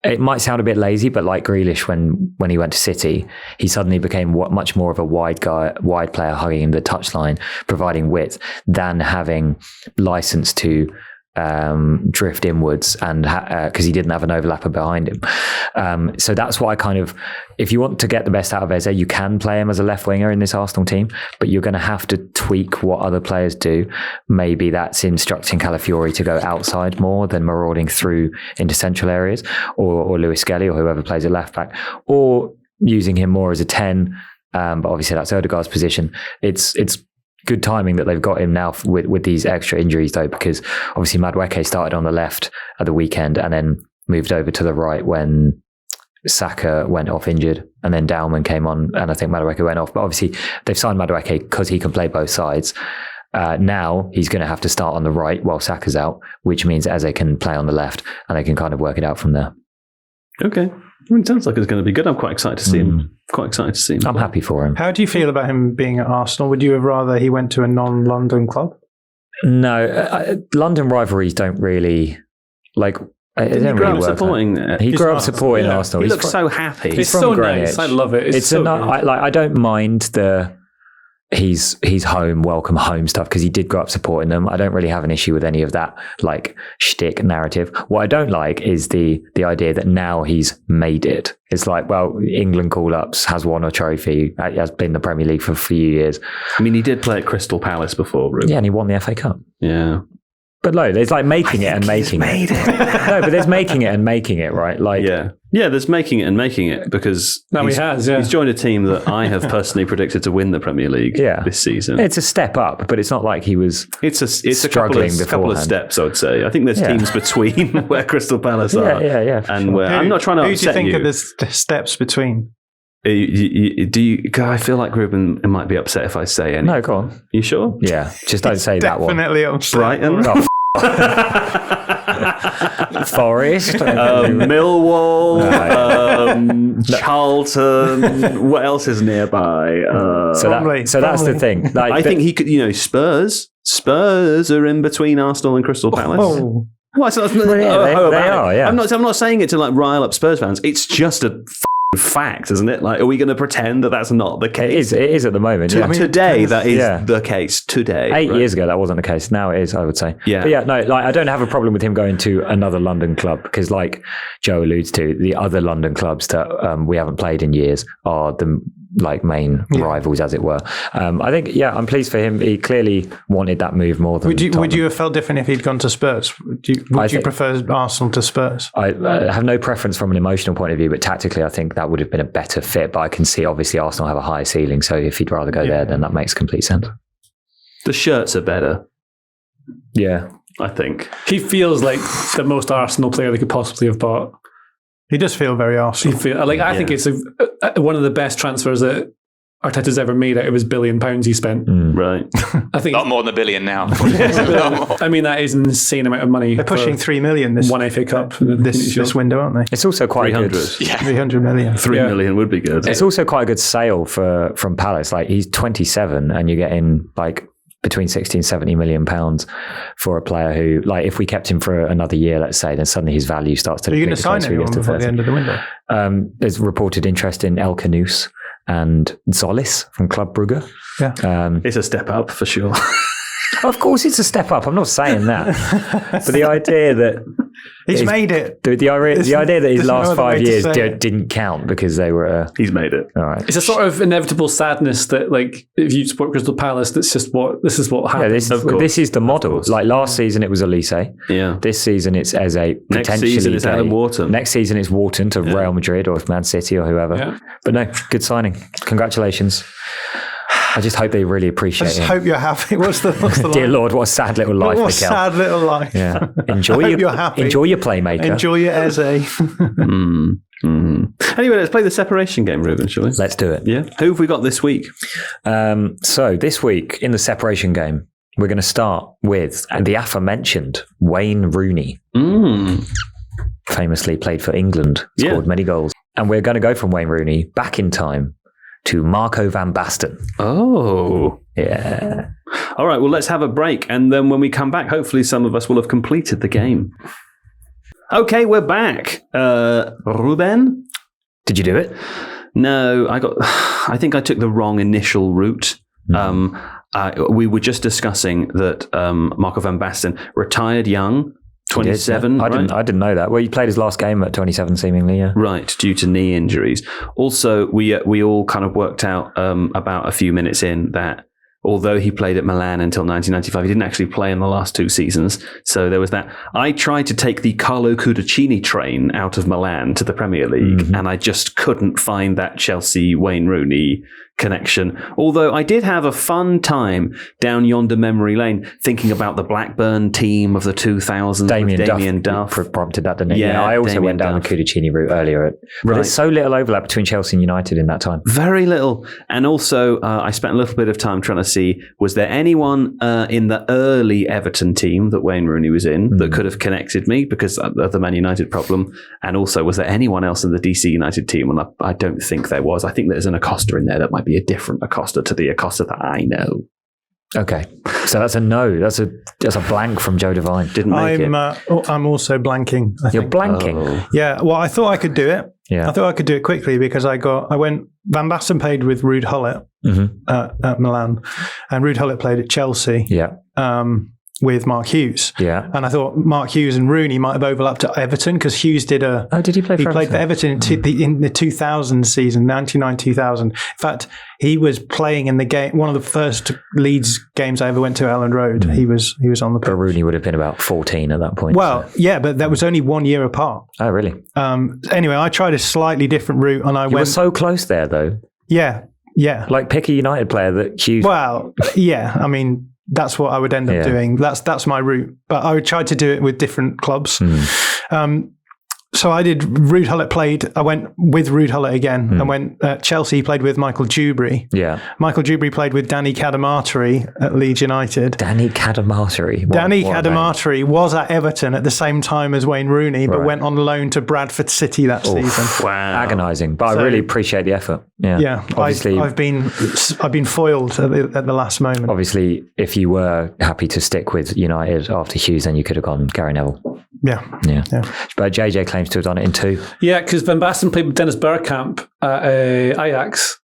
S5: it might sound a bit lazy, but like Grealish, when he went to City, he suddenly became much more of a wide player hugging the touchline, providing width, than having license to drift inwards and because he didn't have an overlapper behind him. So that's why if you want to get the best out of Eze, you can play him as a left winger in this Arsenal team, but you're going to have to tweak what other players do. Maybe that's instructing Calafiori to go outside more than marauding through into central areas, or Lewis Skelly or whoever plays at left back, or using him more as a 10. But obviously that's Ødegaard's position. It's good timing that they've got him now with these extra injuries, though, because obviously Madueke started on the left at the weekend and then moved over to the right when Saka went off injured, and then Dalman came on and I think Madueke went off. But obviously they've signed Madueke because he can play both sides. Now he's going to have to start on the right while Saka's out, which means Eze can play on the left and they can kind of work it out from there.
S1: Okay. It sounds like it's going to be good. I'm quite excited to see him. I'm
S5: happy for him.
S3: How do you feel about him being at Arsenal? Would you have rather he went to a non-London club?
S5: No, London rivalries don't really like. It
S1: He
S5: don't
S1: grew
S5: really
S1: up
S5: work.
S1: supporting.
S5: He grew up supporting Arsenal.
S1: He looks so happy.
S2: It's
S5: from
S2: so
S5: Greenwich.
S2: nice. I love it. It's so good.
S5: I don't mind he's home, welcome home stuff, because he did grow up supporting them. I don't really have an issue with any of that like shtick narrative. What I don't like is the idea that now he's made it. It's like, well, England call-ups, has won a trophy, has been in the Premier League for a few years.
S1: I mean, he did play at Crystal Palace before, Ruben.
S5: Yeah, and he won the FA Cup.
S1: Yeah.
S5: But no, there's like making it and making it. No, but there's making it and making it, right? Like,
S1: yeah, there's making it and making it, because he's joined a team that I have personally predicted to win the Premier League this season.
S5: It's a step up, but it's not like he was.
S1: It's a couple of steps, I would say. I think there's teams between where Crystal Palace are, and where I'm not trying to upset you.
S3: Who do you think are the steps between?
S1: Do you? I feel like Ruben might be upset if I say anything.
S5: No, go on.
S1: You sure?
S5: Yeah, just don't say that one.
S3: Definitely upset.
S1: Brighton.
S5: Oh, Forest,
S1: Millwall, Charlton. What else is nearby?
S5: So that's the thing. Like,
S1: I think he could. Spurs. Spurs are in between Arsenal and Crystal Palace.
S3: Oh.
S1: Well, so
S5: they are. Yeah.
S1: I'm not saying it to like rile up Spurs fans. It's just a fact, isn't it? Like, are we going to pretend that that's not the case?
S5: It is at the moment.
S1: Today, that is the case. Today,
S5: 8 years ago, that wasn't the case. Now it is, I would say.
S1: Yeah.
S5: But no, like, I don't have a problem with him going to another London club because, like Joe alludes to, the other London clubs that we haven't played in years are the main rivals, as it were. I think, I'm pleased for him. He clearly wanted that move more than
S3: Would you have felt different if he'd gone to Spurs? Would you prefer Arsenal to Spurs?
S5: I have no preference from an emotional point of view, but tactically, I think that would have been a better fit. But I can see, obviously, Arsenal have a higher ceiling, so if he'd rather go there, then that makes complete sense.
S1: The shirts are better.
S5: Yeah.
S1: I think.
S2: He feels like the most Arsenal player they could possibly have bought.
S3: He does feel very Arsenal.
S2: I think it's one of the best transfers that Arteta's ever made out of his £1 billion he spent.
S1: Right.
S2: I think
S4: a lot more than $1 billion now.
S2: I mean, that is an insane amount of money.
S3: They're pushing $3 million this
S2: one FA Cup
S3: this window, aren't they?
S5: It's also quite
S1: 300.
S5: good.
S3: $300 million.
S1: $3 million would be good.
S5: It's also quite a good sale from Palace. Like, he's 27 and you're getting between 60 and 70 million pounds for a player who, if we kept him for another year, let's say, then suddenly his value starts to.
S3: Are you going to sign anyone before the end of the window?
S5: There's reported interest in El Canouse and Zolis from Club Brugge.
S3: Yeah,
S1: it's a step up for sure.
S5: Of course, it's a step up. I'm not saying that, but the idea that
S3: he's made it.
S5: The idea that his last 5 years didn't count because they were.
S1: He's made it.
S5: All right.
S2: It's a sort of inevitable sadness that, if you support Crystal Palace, this is what happens.
S5: Yeah, this is the model. Like last season, it was Elise.
S1: Yeah.
S5: This season, it's Eze.
S1: Next season, it's Adam Wharton.
S5: Next season, it's Wharton to Real Madrid or Man City or whoever. Yeah. But no, good signing. Congratulations. I just hope they really appreciate it.
S3: I just hope you're happy. What's the
S5: Dear
S3: line?
S5: Lord, what a sad little life,
S3: What a sad little life.
S5: Yeah. Enjoy
S3: you're happy.
S5: Enjoy your playmaker.
S3: Enjoy your Eze.
S1: Anyway, let's play the separation game, Ruben, shall we?
S5: Let's do it.
S1: Yeah. Who have we got this week?
S5: So this week in the separation game, we're going to start with the aforementioned Wayne Rooney. Famously played for England, scored many goals. And we're going to go from Wayne Rooney back in time to Marco van Basten.
S1: Oh.
S5: Yeah.
S1: All right, well, let's have a break. And then when we come back, hopefully some of us will have completed the game. Okay, we're back. Ruben?
S5: Did you do it?
S1: No, I think I took the wrong initial route. We were just discussing that Marco van Basten retired young, 27.
S5: I didn't know that. Well, he played his last game at 27, seemingly. Yeah.
S1: Right, due to knee injuries. Also, we all kind of worked out about a few minutes in that although he played at Milan until 1995, he didn't actually play in the last 2 seasons. So there was that. I tried to take the Carlo Cudicini train out of Milan to the Premier League, and I just couldn't find that Chelsea Wayne Rooney connection. Although I did have a fun time down yonder memory lane thinking about the Blackburn team of the 2000s. Damien Duff
S5: prompted that, didn't it? Yeah, I also went down the Cudicini route earlier. But there's so little overlap between Chelsea and United in that time.
S1: Very little. And also, I spent a little bit of time trying to see, was there anyone in the early Everton team that Wayne Rooney was in that could have connected me because of the Man United problem? And also, was there anyone else in the DC United team? And I don't think there was. I think there's an Acosta in there that might be a different Acosta to the Acosta that I know.
S5: Okay, so that's a no. That's a blank from Joe Devine.
S1: Didn't make it.
S3: I'm also blanking.
S5: You're blanking.
S1: Oh.
S3: Yeah. Well, I thought I could do it.
S5: Yeah.
S3: I thought I could do it quickly because I went. Van Basten played with Ruud Gullit at Milan, and Ruud Gullit played at Chelsea.
S5: Yeah.
S3: With Mark Hughes.
S5: Yeah.
S3: And I thought Mark Hughes and Rooney might have overlapped at Everton because Hughes did
S5: did he play for Everton?
S3: He played for Everton in the 2000 season, 99-2000. In fact, he was playing in the game, one of the first Leeds games I ever went to, Elland Road. He was on the pitch.
S5: But Rooney would have been about 14 at that point.
S3: Well, yeah, but that was only 1 year apart.
S5: Oh, really?
S3: Anyway, I tried a slightly different route and
S5: You were so close there, though.
S3: Yeah.
S5: Like pick a United player that Hughes...
S3: Well, yeah, I mean... That's what I would end up doing. That's my route. But I would try to do it with different clubs. So I did. Ruud Gullit played. I went with Ruud Gullit again. I went Chelsea. Played with Michael Dewberry.
S5: Yeah.
S3: Michael Dewberry played with Danny Cadamarteri at Leeds United.
S5: Danny Cadamarteri.
S3: Danny Cadamarteri was at Everton at the same time as Wayne Rooney, but went on loan to Bradford City that season.
S1: Wow.
S5: Agonising. But I really appreciate the effort. Yeah.
S3: Yeah.
S5: Obviously,
S3: I've been foiled at the last moment.
S5: Obviously, if you were happy to stick with United after Hughes, then you could have gone Gary Neville.
S3: Yeah.
S5: But JJ claims to have done it in 2.
S2: Yeah, because Van Basten played with Dennis Bergkamp at Ajax.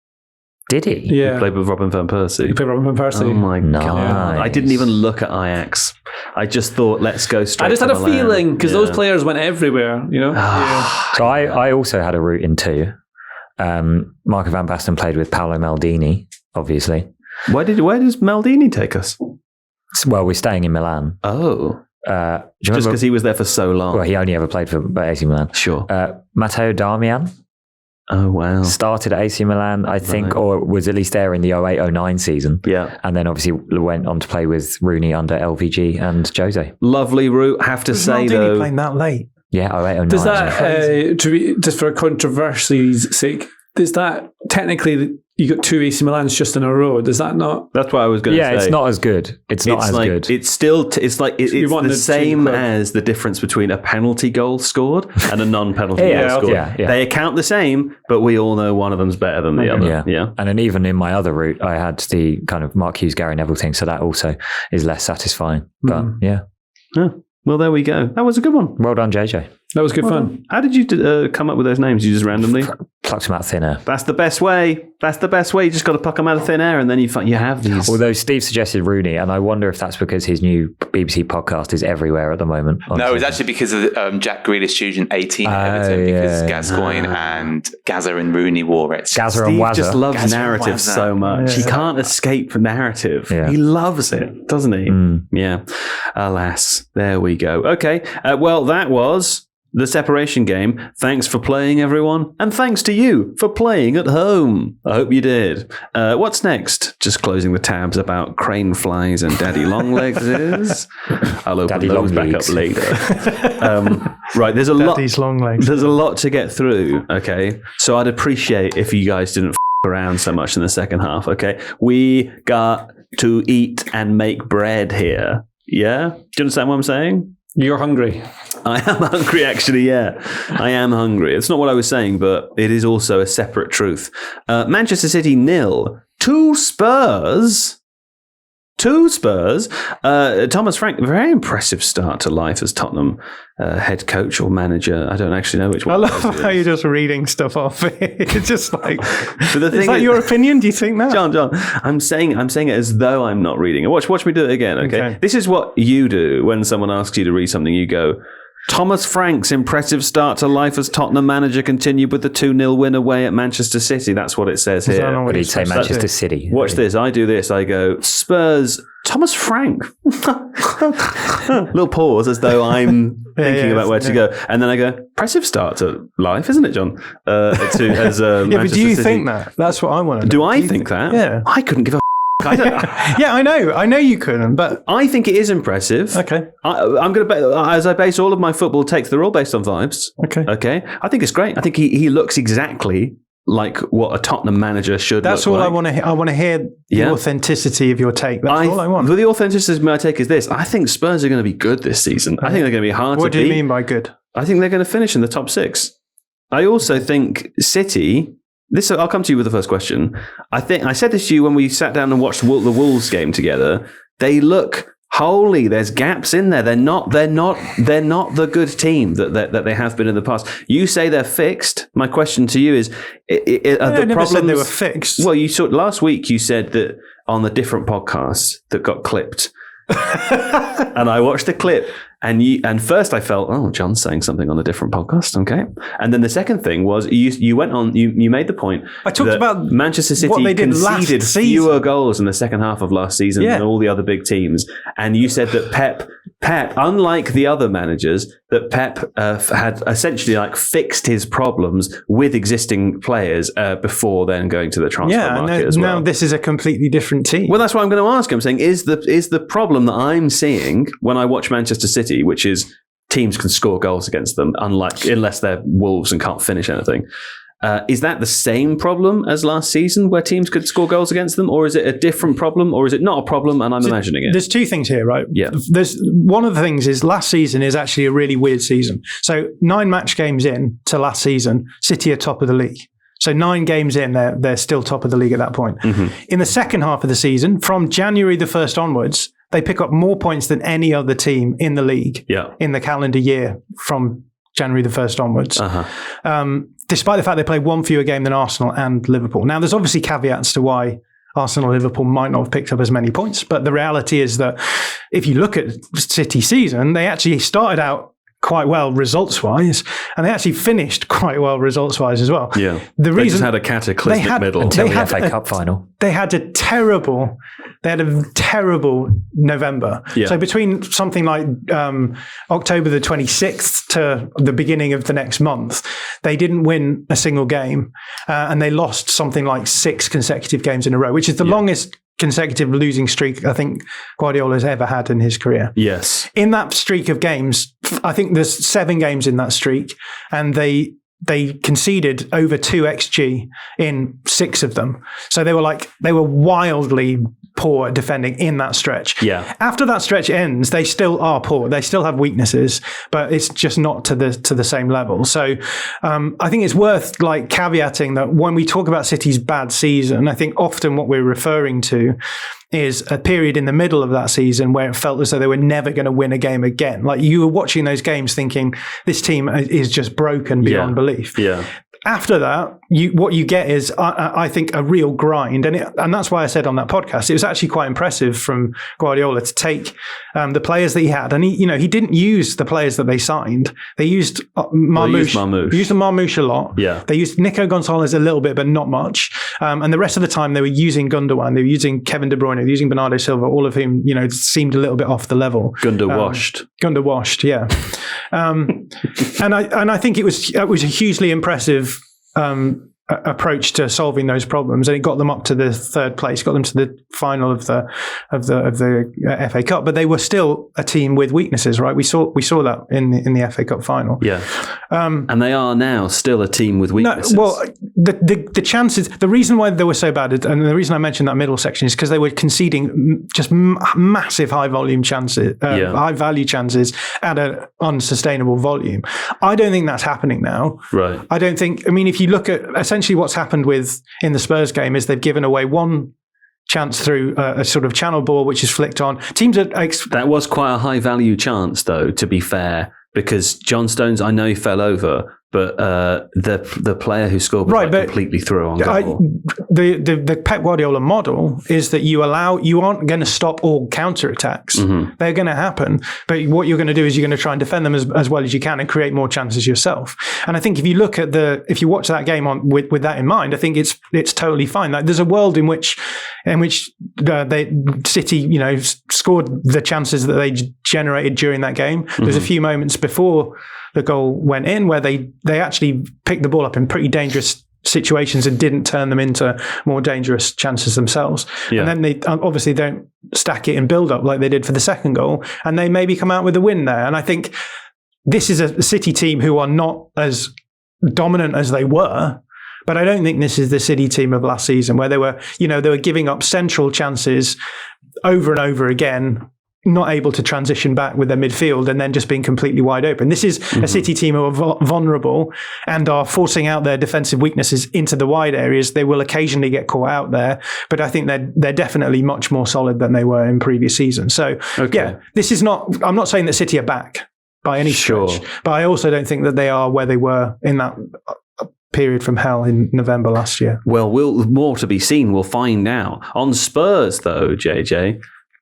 S5: Did he?
S2: Yeah.
S1: He played with Robin van Persie.
S2: He played Robin van Persie.
S1: Oh my
S5: Nice.
S1: God. I didn't even look at Ajax. I just thought, let's go straight
S2: I just
S1: to
S2: had a
S1: Milan.
S2: feeling because those players went everywhere,
S5: So I also had a route in 2. Marco van Basten played with Paolo Maldini, obviously.
S1: Where does Maldini take us?
S5: Well, we're staying in Milan.
S1: Oh.
S5: Do you
S1: Just
S5: remember?
S1: because he was there for so long.
S5: Well, he only ever played for AC Milan.
S1: Sure.
S5: Matteo Darmian
S1: Oh, wow.
S5: started at AC Milan, I think,
S1: Right.
S5: or was at least there in the 08-09 season.
S1: Yeah.
S5: And then obviously went on to play with Rooney under LVG and Jose.
S1: Lovely route. Have to
S3: Was
S1: say,
S3: Maldini
S1: though.
S3: playing that late?
S5: Yeah, 08-09.
S2: Does
S5: wasn't
S2: that, just for controversy's sake, does that technically you got 2 AC Milans just in a row? Does that not?
S1: That's what I was
S5: it?
S1: going to say.
S5: Yeah, it's not as good. It's not as
S1: like,
S5: good.
S1: It's still, it's like, it's
S2: You want
S1: the
S2: to
S1: same
S2: change the club.
S1: as the difference between a penalty goal scored and a non-penalty
S5: Yeah,
S1: goal scored.
S5: yeah.
S1: They account the same, but we all know one of them's better than the other. Yeah.
S5: And then even in my other route, I had the kind of Mark Hughes, Gary Neville thing. So that also is less satisfying. But yeah.
S1: Well, there we go. That was a good one.
S5: Well done, JJ.
S2: That was good fun.
S1: How did you come up with those names? You just randomly?
S5: Plucked them out of thin air.
S1: That's the best way. That's the best way. You just got to pluck them out of thin air, and then you have these.
S5: Although Steve suggested Rooney, and I wonder if that's because his new BBC podcast is everywhere at the moment.
S4: No, it's actually because of Jack Grealish choosing 18 at Everton because Gascoigne and Gazza and Rooney wore it.
S5: Gazza and
S1: Steve
S5: Wazza.
S1: just loves
S4: Gazza and
S1: narrative
S4: Wazza.
S1: so much. He can't escape narrative.
S5: Yeah.
S1: He loves it, doesn't he? Yeah. Alas, there we go. Okay. Well, that was the separation game. Thanks for playing, everyone. And thanks to you for playing at home. I hope you did. What's next? Just closing the tabs about crane flies and daddy long legs is. I'll open
S5: Daddy
S1: those
S5: long
S1: back
S5: legs.
S1: up later. Right, there's a
S3: Daddy's long legs.
S1: There's a lot to get through, okay? So I'd appreciate if you guys didn't around so much in the second half, okay? We got to eat and make bread here. Yeah? Do you understand what I'm saying?
S2: You're hungry.
S1: I am hungry, actually, yeah. I am hungry. It's not what I was saying, but it is also a separate truth. Manchester City 0 to Spurs. Thomas Frank, very impressive start to life as Tottenham head coach or manager. I don't actually know which one.
S3: I love how you're just reading stuff off. It's just like,
S1: But the thing
S3: is that your opinion? Do you think that?
S1: John, I'm saying it as though I'm not reading it. Watch me do it again, okay?
S3: Okay.
S1: This is what you do when someone asks you to read something. You go, Thomas Frank's impressive start to life as Tottenham manager continued with the 2-0 win away at Manchester City. That's what it says
S3: Is that
S1: here.
S3: not what
S5: But he'd
S3: it's
S5: say
S3: supposed to
S5: Manchester
S3: do?
S5: City.
S1: Watch this. I do this. I go, Spurs, Thomas Frank. Little pause as though I'm thinking about where to go. And then I go, impressive start to life, isn't it, John?
S3: Yeah, but do you think that? That's what I want to know.
S1: Do I think that?
S3: Yeah.
S1: I couldn't give a I don't,
S3: Yeah, I know you couldn't, but
S1: I think it is impressive.
S3: okay.
S1: I'm going to, as I base all of my football takes, they're all based on vibes.
S3: Okay.
S1: I think it's great. I think he looks exactly like what a Tottenham manager should
S3: That's
S1: look
S3: all
S1: like.
S3: I want to hear. I want to hear the authenticity of your take. That's all I want.
S1: Well, the authenticity of my take is this. I think Spurs are going to be good this season. I think they're going to be hard
S3: What
S1: to
S3: do you
S1: beat.
S3: mean by good?
S1: I think they're going to finish in the top 6. I also think City... I'll come to you with the first question. I said this to you when we sat down and watched the Wolves game together. They look holy. There's gaps in there. They're not the good team that they have been in the past. You say they're fixed. My question to you is: are
S3: I
S1: the
S3: never
S1: problems
S3: said they were fixed.
S1: Well, last week you said that on the different podcast that got clipped, and I watched the clip. And first I felt, oh, John's saying something on a different podcast, okay. And then the second thing was you went on, you made the point.
S3: I talked
S1: that
S3: about
S1: Manchester City
S3: what they did last
S1: conceded
S3: season.
S1: fewer goals in the second half of last season
S3: Yeah.
S1: than all the other big teams. And you said that Pep, unlike the other managers, that Pep had essentially like fixed his problems with existing players before then going to the transfer market as well.
S3: Now this is a completely different team.
S1: Well, that's what I'm going to ask. I'm saying, is the problem that I'm seeing when I watch Manchester City, which is teams can score goals against them, unless they're Wolves and can't finish anything. Is that the same problem as last season where teams could score goals against them, or is it a different problem, or is it not a problem and I'm imagining it?
S3: There's two things here, right?
S1: Yeah.
S3: There's one of the things is last season is actually a really weird season. So 9 match games in to last season, City are top of the league. So 9 games in, they're still top of the league at that point. Mm-hmm. In the second half of the season, from January the 1st onwards, they pick up more points than any other team in the league in the calendar year from January the 1st onwards. Despite the fact they play 1 fewer game than Arsenal and Liverpool. Now, there's obviously caveats to why Arsenal and Liverpool might not have picked up as many points, but the reality is that if you look at City season, they actually started out quite well results-wise, and they actually finished quite well results-wise as well.
S1: Yeah, they just had a cataclysmic middle
S5: until the FA Cup final.
S3: They had a terrible November. Yeah. So between something like October the 26th to the beginning of the next month, they didn't win a single game, and they lost something like 6 consecutive games in a row, which is the longest consecutive losing streak I think Guardiola's ever had in his career.
S1: Yes.
S3: In that streak of games, I think there's 7 games in that streak, and they conceded over 2 XG in 6 of them. So they were wildly poor at defending in that stretch.
S1: Yeah.
S3: After that stretch ends, they still are poor. They still have weaknesses, but it's just not to the same level. So I think it's worth caveating that when we talk about City's bad season, I think often what we're referring to is a period in the middle of that season where it felt as though they were never going to win a game again. Like you were watching those games thinking this team is just broken beyond belief.
S1: Yeah.
S3: After that, what you get is, I think, a real grind. And that's why I said on that podcast, it was actually quite impressive from Guardiola to take the players that he had. And he didn't use the players that they signed. They used Marmoush. Used the Marmoush a lot.
S1: Yeah.
S3: They used Nico Gonzalez a little bit, but not much. And the rest of the time, they were using Gundogan. They were using Kevin De Bruyne. They were using Bernardo Silva, all of whom, seemed a little bit off the level.
S1: Gunda
S3: washed, yeah. And I think it was a hugely impressive approach to solving those problems, and it got them up to the 3rd place, got them to the final of the FA Cup. But they were still a team with weaknesses, right? We saw that in the FA Cup final.
S1: Yeah, and they are now still a team with weaknesses.
S3: No, well, the chances, the reason why they were so bad, and the reason I mentioned that middle section is because they were conceding just massive high volume chances, high value chances at an unsustainable volume. I don't think that's happening now.
S1: Right.
S3: I don't think. I mean, if you look at essentially what's happened in the Spurs game is they've given away 1 chance through a sort of channel ball which is flicked on. Teams are
S1: that was quite a high value chance, though, to be fair, because John Stones, I know he fell over, but the player who scored was completely through on goal.
S3: The Pep Guardiola model is that you aren't going to stop all counterattacks. Mm-hmm. They're going to happen, but what you're going to do is you're going to try and defend them as well as you can and create more chances yourself. And I think if you watch that game with that in mind, I think it's totally fine. Like, there's a world in which City, scored the chances that they generated during that game. Mm-hmm. There's a few moments before the goal went in where they actually picked the ball up in pretty dangerous situations and didn't turn them into more dangerous chances themselves. Yeah. And then they obviously don't stack it in build up like they did for the second goal, and they maybe come out with a win there. And I think this is a City team who are not as dominant as they were, but I don't think this is the City team of last season where they were giving up central chances over and over again, not able to transition back with their midfield and then just being completely wide open. This is a City team who are vulnerable and are forcing out their defensive weaknesses into the wide areas. They will occasionally get caught out there, but I think they're definitely much more solid than they were in previous seasons. So this is not, I'm not saying that City are back by any stretch, but I also don't think that they are where they were in that period from hell in November last year.
S1: Well, more to be seen. We'll find out. On Spurs though, JJ,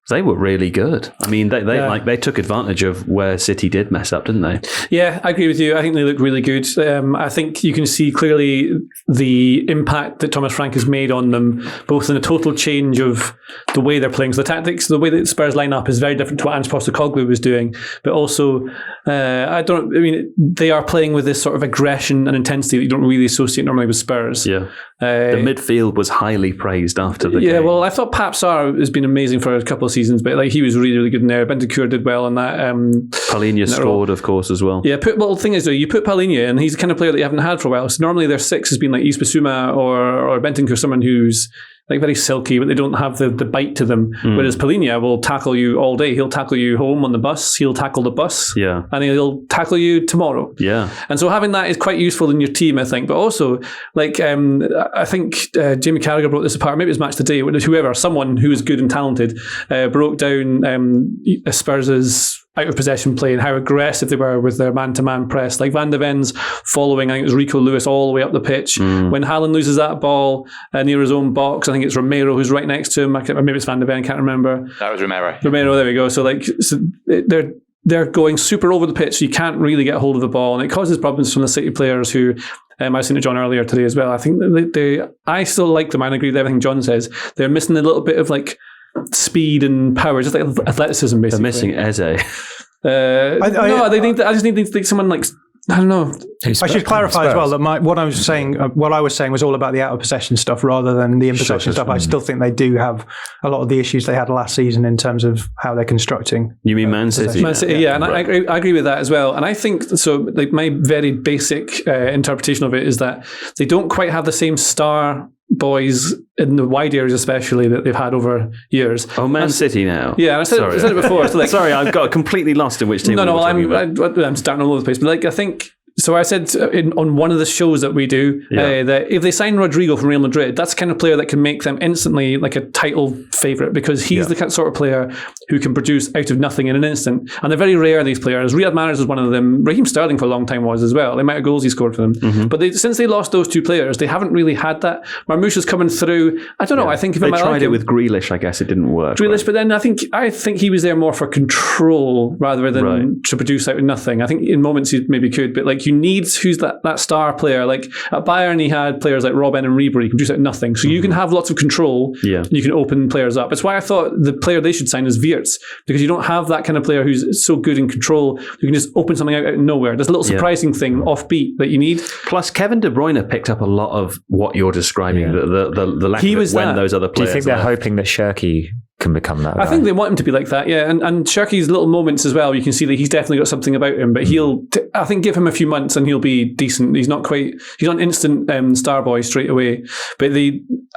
S1: they were really good. I mean, they took advantage of where City did mess up, didn't they?
S2: Yeah, I agree with you. I think they look really good. I think you can see clearly the impact that Thomas Frank has made on them, both in a total change of the way they're playing. So the tactics, the way that Spurs line up is very different to what Ange Postecoglou was doing. But also, they are playing with this sort of aggression and intensity that you don't really associate normally with Spurs.
S1: Yeah. The midfield was highly praised after the game.
S2: Yeah, well, I thought Pap Sarr has been amazing for a couple of seasons seasons, but like he was really, really good in there. Bentancur did well in that.
S1: Palhinha scored, of course, as well.
S2: Yeah, the thing is, though, you put Palhinha, and he's the kind of player that you haven't had for a while. So normally their six has been like Isbasuma or Bentancur, someone who's like very silky, but they don't have the bite to them. Whereas Palhinha will tackle you all day. He'll tackle you home on the bus. He'll tackle the bus.
S1: Yeah.
S2: And he'll tackle you tomorrow.
S1: Yeah.
S2: And so having that is quite useful in your team, I think. But also, like, I think Jamie Carragher brought this apart. Maybe it was Match Today. Whoever, someone who is good and talented, broke down Spurs' out of possession play and how aggressive they were with their man-to-man press. Like Van de Ven's following, I think it was Rico Lewis all the way up the pitch. When Haaland loses that ball near his own box, I think it's Romero who's right next to him. Maybe it's Van de Ven, I can't remember.
S4: That was Romero.
S2: There we go. So they're going super over the pitch, so you can't really get hold of the ball, and it causes problems from the City players who, I was saying to John earlier today as well, I think I still like them, and I agree with everything John says. They're missing a little bit of like speed and power, just like athleticism, basically.
S1: They're missing Eze.
S2: I just need to think someone like, I don't know.
S3: I should clarify as well that what I was saying was all about the out of possession stuff rather than the in possession stuff. I still think they do have a lot of the issues they had last season in terms of how they're constructing.
S1: You mean Man City?
S2: Man City, yeah, and right. I agree with that as well. And I think so. Like my very basic interpretation of it is that they don't quite have the same star boys in the wide areas, especially, that they've had over years.
S1: Oh, Man City now.
S2: Yeah, and I said it before. So like,
S1: sorry, I've got completely lost in which team.
S2: I'm starting all over the place. But like, I think. So I said on one of the shows that we do that if they sign Rodrigo from Real Madrid, that's the kind of player that can make them instantly like a title favourite, because he's the sort of player who can produce out of nothing in an instant. And they're very rare, these players. Riyad Mahrez was one of them. Raheem Sterling for a long time was as well. The amount of goals he scored for them. But since they lost those two players, they haven't really had that. Marmoush is coming through. I don't know. I think if
S1: they tried it with Grealish, I guess it didn't work.
S2: Grealish, but then I think he was there more for control rather than to produce out of nothing. I think in moments he maybe could, but like you need who's that star player. Like at Bayern, he had players like Robben and Ribery who can produce out of nothing. So you can have lots of control. Yeah. And you can open players up. It's why I thought the player they should sign is Wirtz, because you don't have that kind of player who's so good in control. You can just open something out of nowhere. There's a little surprising thing offbeat that you need.
S1: Plus, Kevin De Bruyne picked up a lot of what you're describing. The lack of it when those other players.
S5: Do you think they're hoping that Shirky can become that guy?
S2: I think they want him to be like that, yeah. And Shirky's little moments as well, you can see that he's definitely got something about him, but I think give him a few months and he'll be decent. He's not instant star boy straight away. But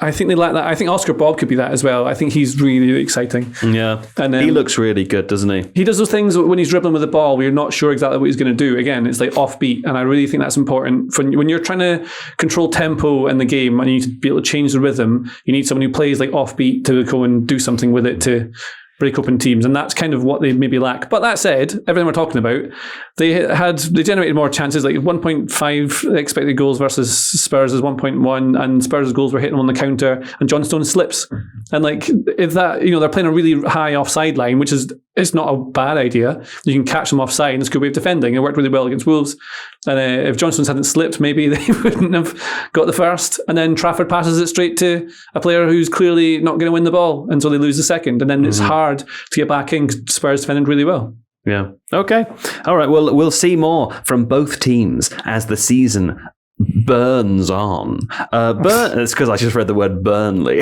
S2: I think they like that. I think Oscar Bob could be that as well. I think he's really, really exciting.
S1: Yeah. And he looks really good, doesn't he?
S2: He does those things when he's dribbling with the ball where you're not sure exactly what he's going to do. Again, it's like offbeat, and I really think that's important. When you're trying to control tempo in the game and you need to be able to change the rhythm, you need someone who plays like offbeat to go and do something with it to break open teams, and that's kind of what they maybe lack. But that said, everything we're talking about, they generated more chances, like 1.5 expected goals versus Spurs' 1.1, and Spurs' goals were hitting on the counter, and John Stones slips. And like if that, they're playing a really high offside line, which is it's not a bad idea. You can catch them offside, and it's a good way of defending. It worked really well against Wolves. And if John Stones hadn't slipped, maybe they wouldn't have got the first. And then Trafford passes it straight to a player who's clearly not going to win the ball, and so they lose the second. And then it's hard to get back in. Spurs defended really well.
S1: Yeah. Okay. All right. Well, we'll see more from both teams as the season burns on. It's because I just read the word Burnley.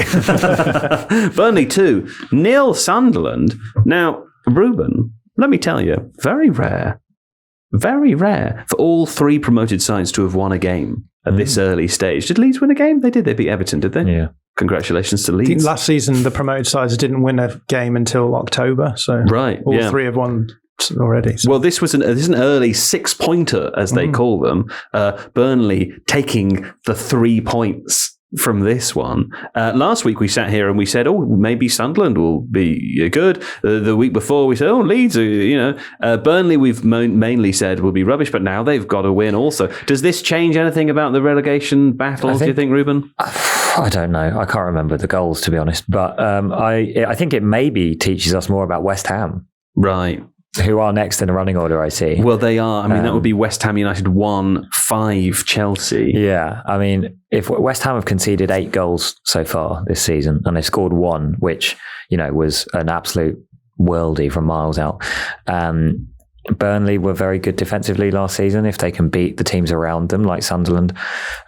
S1: Burnley 2-0 Sunderland. Now, Ruben, let me tell you, very rare for all three promoted sides to have won a game at this early stage. Did Leeds win a game? They did. They beat Everton, did they? Yeah. Congratulations to Leeds.
S3: Last season, the promoted sides didn't win a game until October, so all three have won already. So.
S1: Well, this is an early 6-pointer, as they call them. Burnley taking the 3 points from this one. Last week we sat here and we said, maybe Sunderland will be good. The week before we said, Leeds, Burnley we've mainly said will be rubbish, but now they've got to win also. Does this change anything about the relegation battles, do you think, Ruben?
S5: I don't know. I can't remember the goals, to be honest. But I think it maybe teaches us more about West Ham.
S1: Right.
S5: Who are next in the running order, I see.
S1: Well, they are. I mean, that would be West Ham United 1, 5 Chelsea.
S5: Yeah. I mean, if West Ham have conceded 8 goals so far this season, and they scored 1, which, was an absolute worldie from miles out. Burnley were very good defensively last season. If they can beat the teams around them, like Sunderland,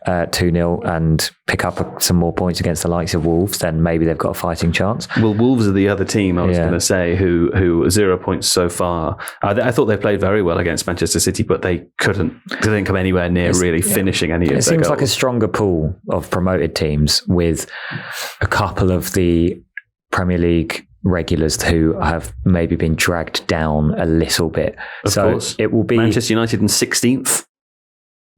S5: 2-0, and pick up some more points against the likes of Wolves, then maybe they've got a fighting chance.
S1: Well, Wolves are the other team I was going to say who 0 points so far. I thought they played very well against Manchester City, but they didn't come anywhere near finishing any of their goals.
S5: It seems like a stronger pool of promoted teams with a couple of the Premier League regulars who have maybe been dragged down a little bit.
S1: Of course.
S5: It will be
S1: Manchester United in 16th.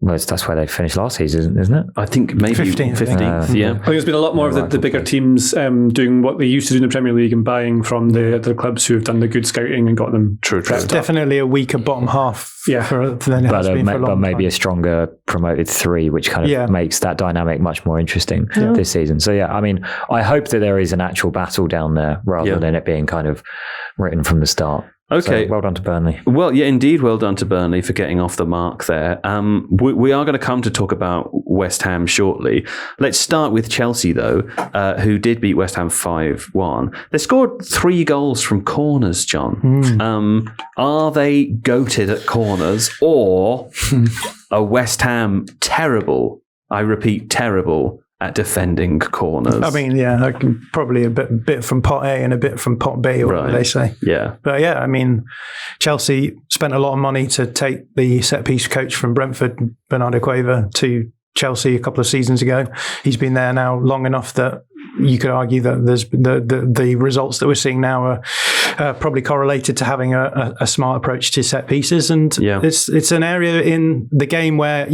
S5: Well, that's where they finished last season, isn't it?
S1: I think maybe 15th. Yeah.
S2: I think there's been a lot more of the bigger teams doing what they used to do in the Premier League and buying from the clubs who have done the good scouting and got them prepped up.
S3: Definitely a weaker bottom half than it has been for a long time.
S5: But maybe a stronger promoted 3, which kind of makes that dynamic much more interesting this season. So, I mean, I hope that there is an actual battle down there rather than it being kind of written from the start.
S1: Okay.
S5: So, well done to Burnley.
S1: Well, yeah, indeed, well done to Burnley for getting off the mark there. We are going to come to talk about West Ham shortly. Let's start with Chelsea, though, who did beat West Ham 5-1. They scored 3 goals from corners, John. Are they goated at corners, or are West Ham terrible, I repeat, terrible, at defending corners?
S3: I mean, probably a bit from pot A and a bit from pot B, or whatever they say.
S1: Yeah.
S3: But I mean, Chelsea spent a lot of money to take the set-piece coach from Brentford, Bernardo Cueva, to Chelsea a couple of seasons ago. He's been there now long enough that you could argue that there's the results that we're seeing now are probably correlated to having a smart approach to set pieces, and it's an area in the game where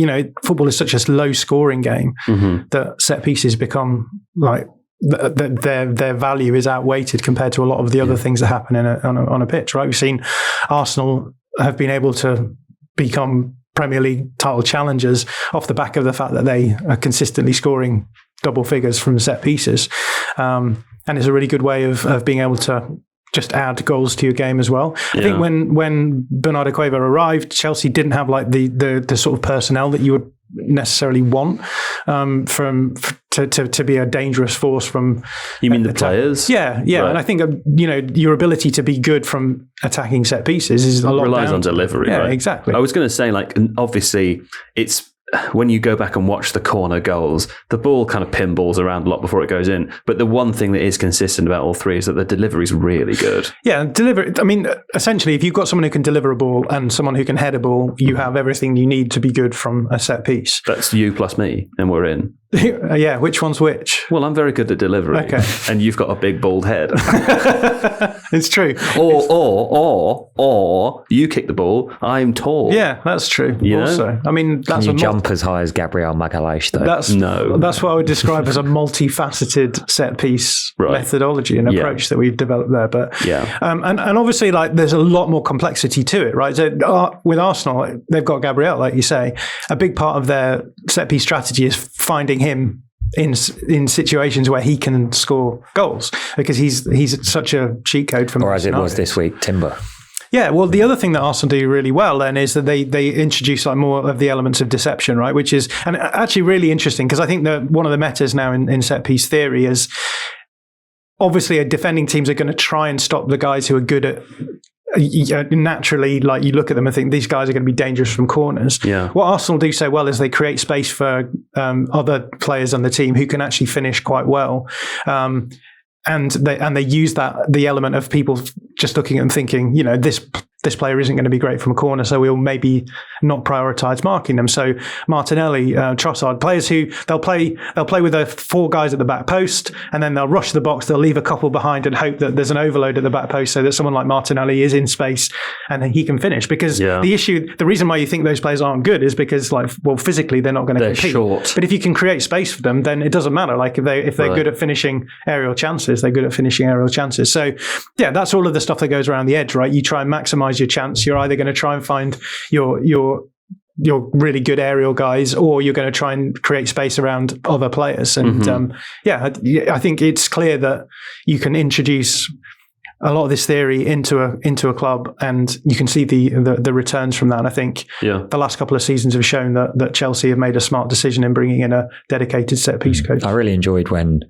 S3: football is such a low scoring game that set pieces become like their value is outweighted compared to a lot of the other things that happen on a pitch. Right, we've seen Arsenal have been able to become Premier League title challengers off the back of the fact that they are consistently scoring double figures from set pieces. And it's a really good way of being able to just add goals to your game as well. I think when Bernardo Cueva arrived, Chelsea didn't have like the sort of personnel that you would necessarily want to be a dangerous force from.
S1: You mean the players?
S3: Yeah. Right. And I think your ability to be good from attacking set pieces is a lot
S1: relies on delivery.
S3: Yeah,
S1: right?
S3: Exactly.
S1: I was going to say, like, obviously, it's when you go back and watch the corner goals, the ball kind of pinballs around a lot before it goes in. But the one thing that is consistent about all three is that the delivery is really good.
S3: Yeah, I mean, essentially, if you've got someone who can deliver a ball and someone who can head a ball, you have everything you need to be good from a set piece.
S1: That's you plus me, and we're in.
S3: Yeah, which one's which?
S1: Well, I'm very good at delivery. Okay. And you've got a big bald head.
S3: It's true.
S1: Or you kick the ball, I'm tall.
S3: Yeah, that's true. Also, I mean, that's
S5: Can you jump as high as Gabriel Magalhaes, though?
S3: That's what I would describe as a multifaceted set piece methodology and approach that we've developed there. But and obviously, like, there's a lot more complexity to it, right? So with Arsenal, they've got Gabriel, like you say. A big part of their set piece strategy is finding him in situations where he can score goals, because he's such a cheat code from.
S5: Or as it was this week, Timber.
S3: Yeah, well, the other thing that Arsenal do really well then is that they introduce like more of the elements of deception, right? Which is and actually really interesting, because I think that one of the metas now in set piece theory is obviously defending teams are going to try and stop the guys who are good at. Naturally, like, you look at them and think these guys are going to be dangerous from corners. Yeah. What Arsenal do so well is they create space for other players on the team who can actually finish quite well. And they use the element of people just looking at them thinking, this player isn't going to be great from a corner, so we'll maybe not prioritise marking them. So Martinelli, Trossard, players who they'll play with the 4 guys at the back post, and then they'll rush the box, they'll leave a couple behind and hope that there's an overload at the back post so that someone like Martinelli is in space and he can finish. Because the reason why you think those players aren't good is because, like, well, physically they're not going to compete.
S1: Short.
S3: But if you can create space for them, then it doesn't matter. Like, if they're good at finishing aerial chances, they're good at finishing aerial chances. So yeah, that's all of the stuff that goes around the edge, right? You try and maximize your chance. You're either going to try and find your really good aerial guys, or you're going to try and create space around other players. And I think it's clear that you can introduce a lot of this theory into a club, and you can see the returns from that. And I think the last couple of seasons have shown that Chelsea have made a smart decision in bringing in a dedicated set piece coach.
S5: I really enjoyed when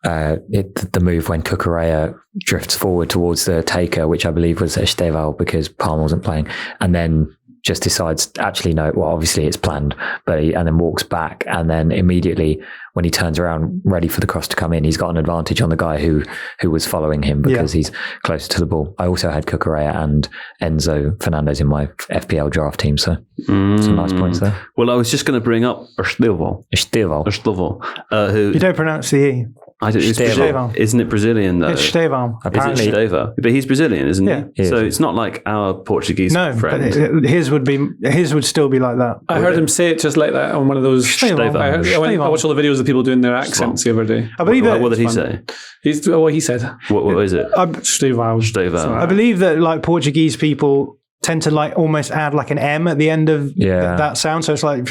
S5: the move when Cucurella drifts forward towards the taker, which I believe was Esteval because Palmer wasn't playing, and then just decides, actually, no, well, obviously it's planned, and then walks back, and then immediately when he turns around ready for the cross to come in, he's got an advantage on the guy who was following him because he's closer to the ball. I also had Cucurella and Enzo Fernandez in my FPL draft team, so some nice points there.
S1: Well, I was just going to bring up Esteval, who...
S3: You don't pronounce the E.
S1: Isn't it Brazilian though?
S3: It's Estevão.
S1: Apparently, but he's Brazilian, isn't he?
S3: Yeah.
S1: So it's not like our Portuguese friend.
S3: But his would still be like that.
S2: I heard him say it just like that on one of those. I watched all the videos of people doing their accents the other day.
S3: I believe
S1: what did he say?
S2: He said.
S1: What is it?
S2: Estevão.
S3: I believe that like Portuguese people tend to like almost add like an M at the end of that sound, so it's like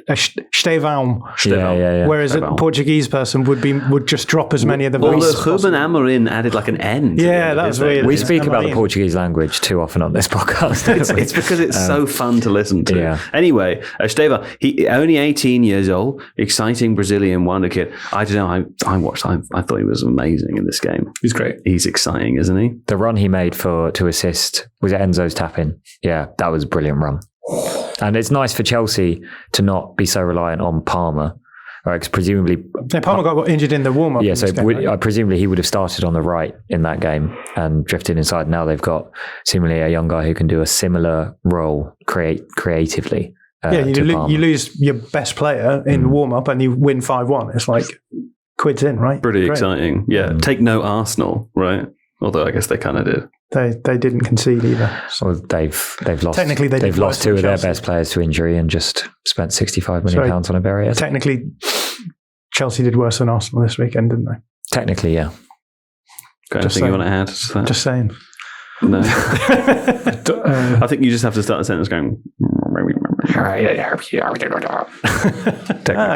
S3: Estevão.
S5: Yeah.
S3: Whereas a Portuguese person would just drop as many of the vowels.
S1: Well, Ruben Amorim added like an N.
S3: Yeah, that was weird.
S5: We speak about the Portuguese language too often on this podcast.
S1: It's because it's so fun to listen to.
S5: Yeah.
S1: Anyway, Estevão, he only 18 years old, exciting Brazilian wonder kid. I don't know. I watched. I thought he was amazing in this game.
S2: He's great.
S1: He's exciting, isn't he?
S5: The run he made to assist was it Enzo's tap in. Yeah, that was a brilliant run. And it's nice for Chelsea to not be so reliant on Palmer. Because presumably...
S3: Palmer got injured in the warm-up.
S5: Yeah, so presumably he would have started on the right in that game and drifted inside. Now they've got seemingly a young guy who can do a similar role creatively.
S3: You lose your best player in warm-up and you win 5-1. It's like quids in, right?
S1: Pretty exciting. Yeah, take no Arsenal, right? Although I guess they kind of did.
S3: They didn't concede either.
S5: Well, they've lost.
S3: Technically, they've
S5: lost two of their best players to injury and just spent £65 million on Eberechi Eze.
S3: Technically, Chelsea did worse than Arsenal this weekend, didn't they?
S5: Technically, yeah.
S1: Got anything you want to add to that?
S3: Just saying.
S1: No. I think you just have to start the sentence going.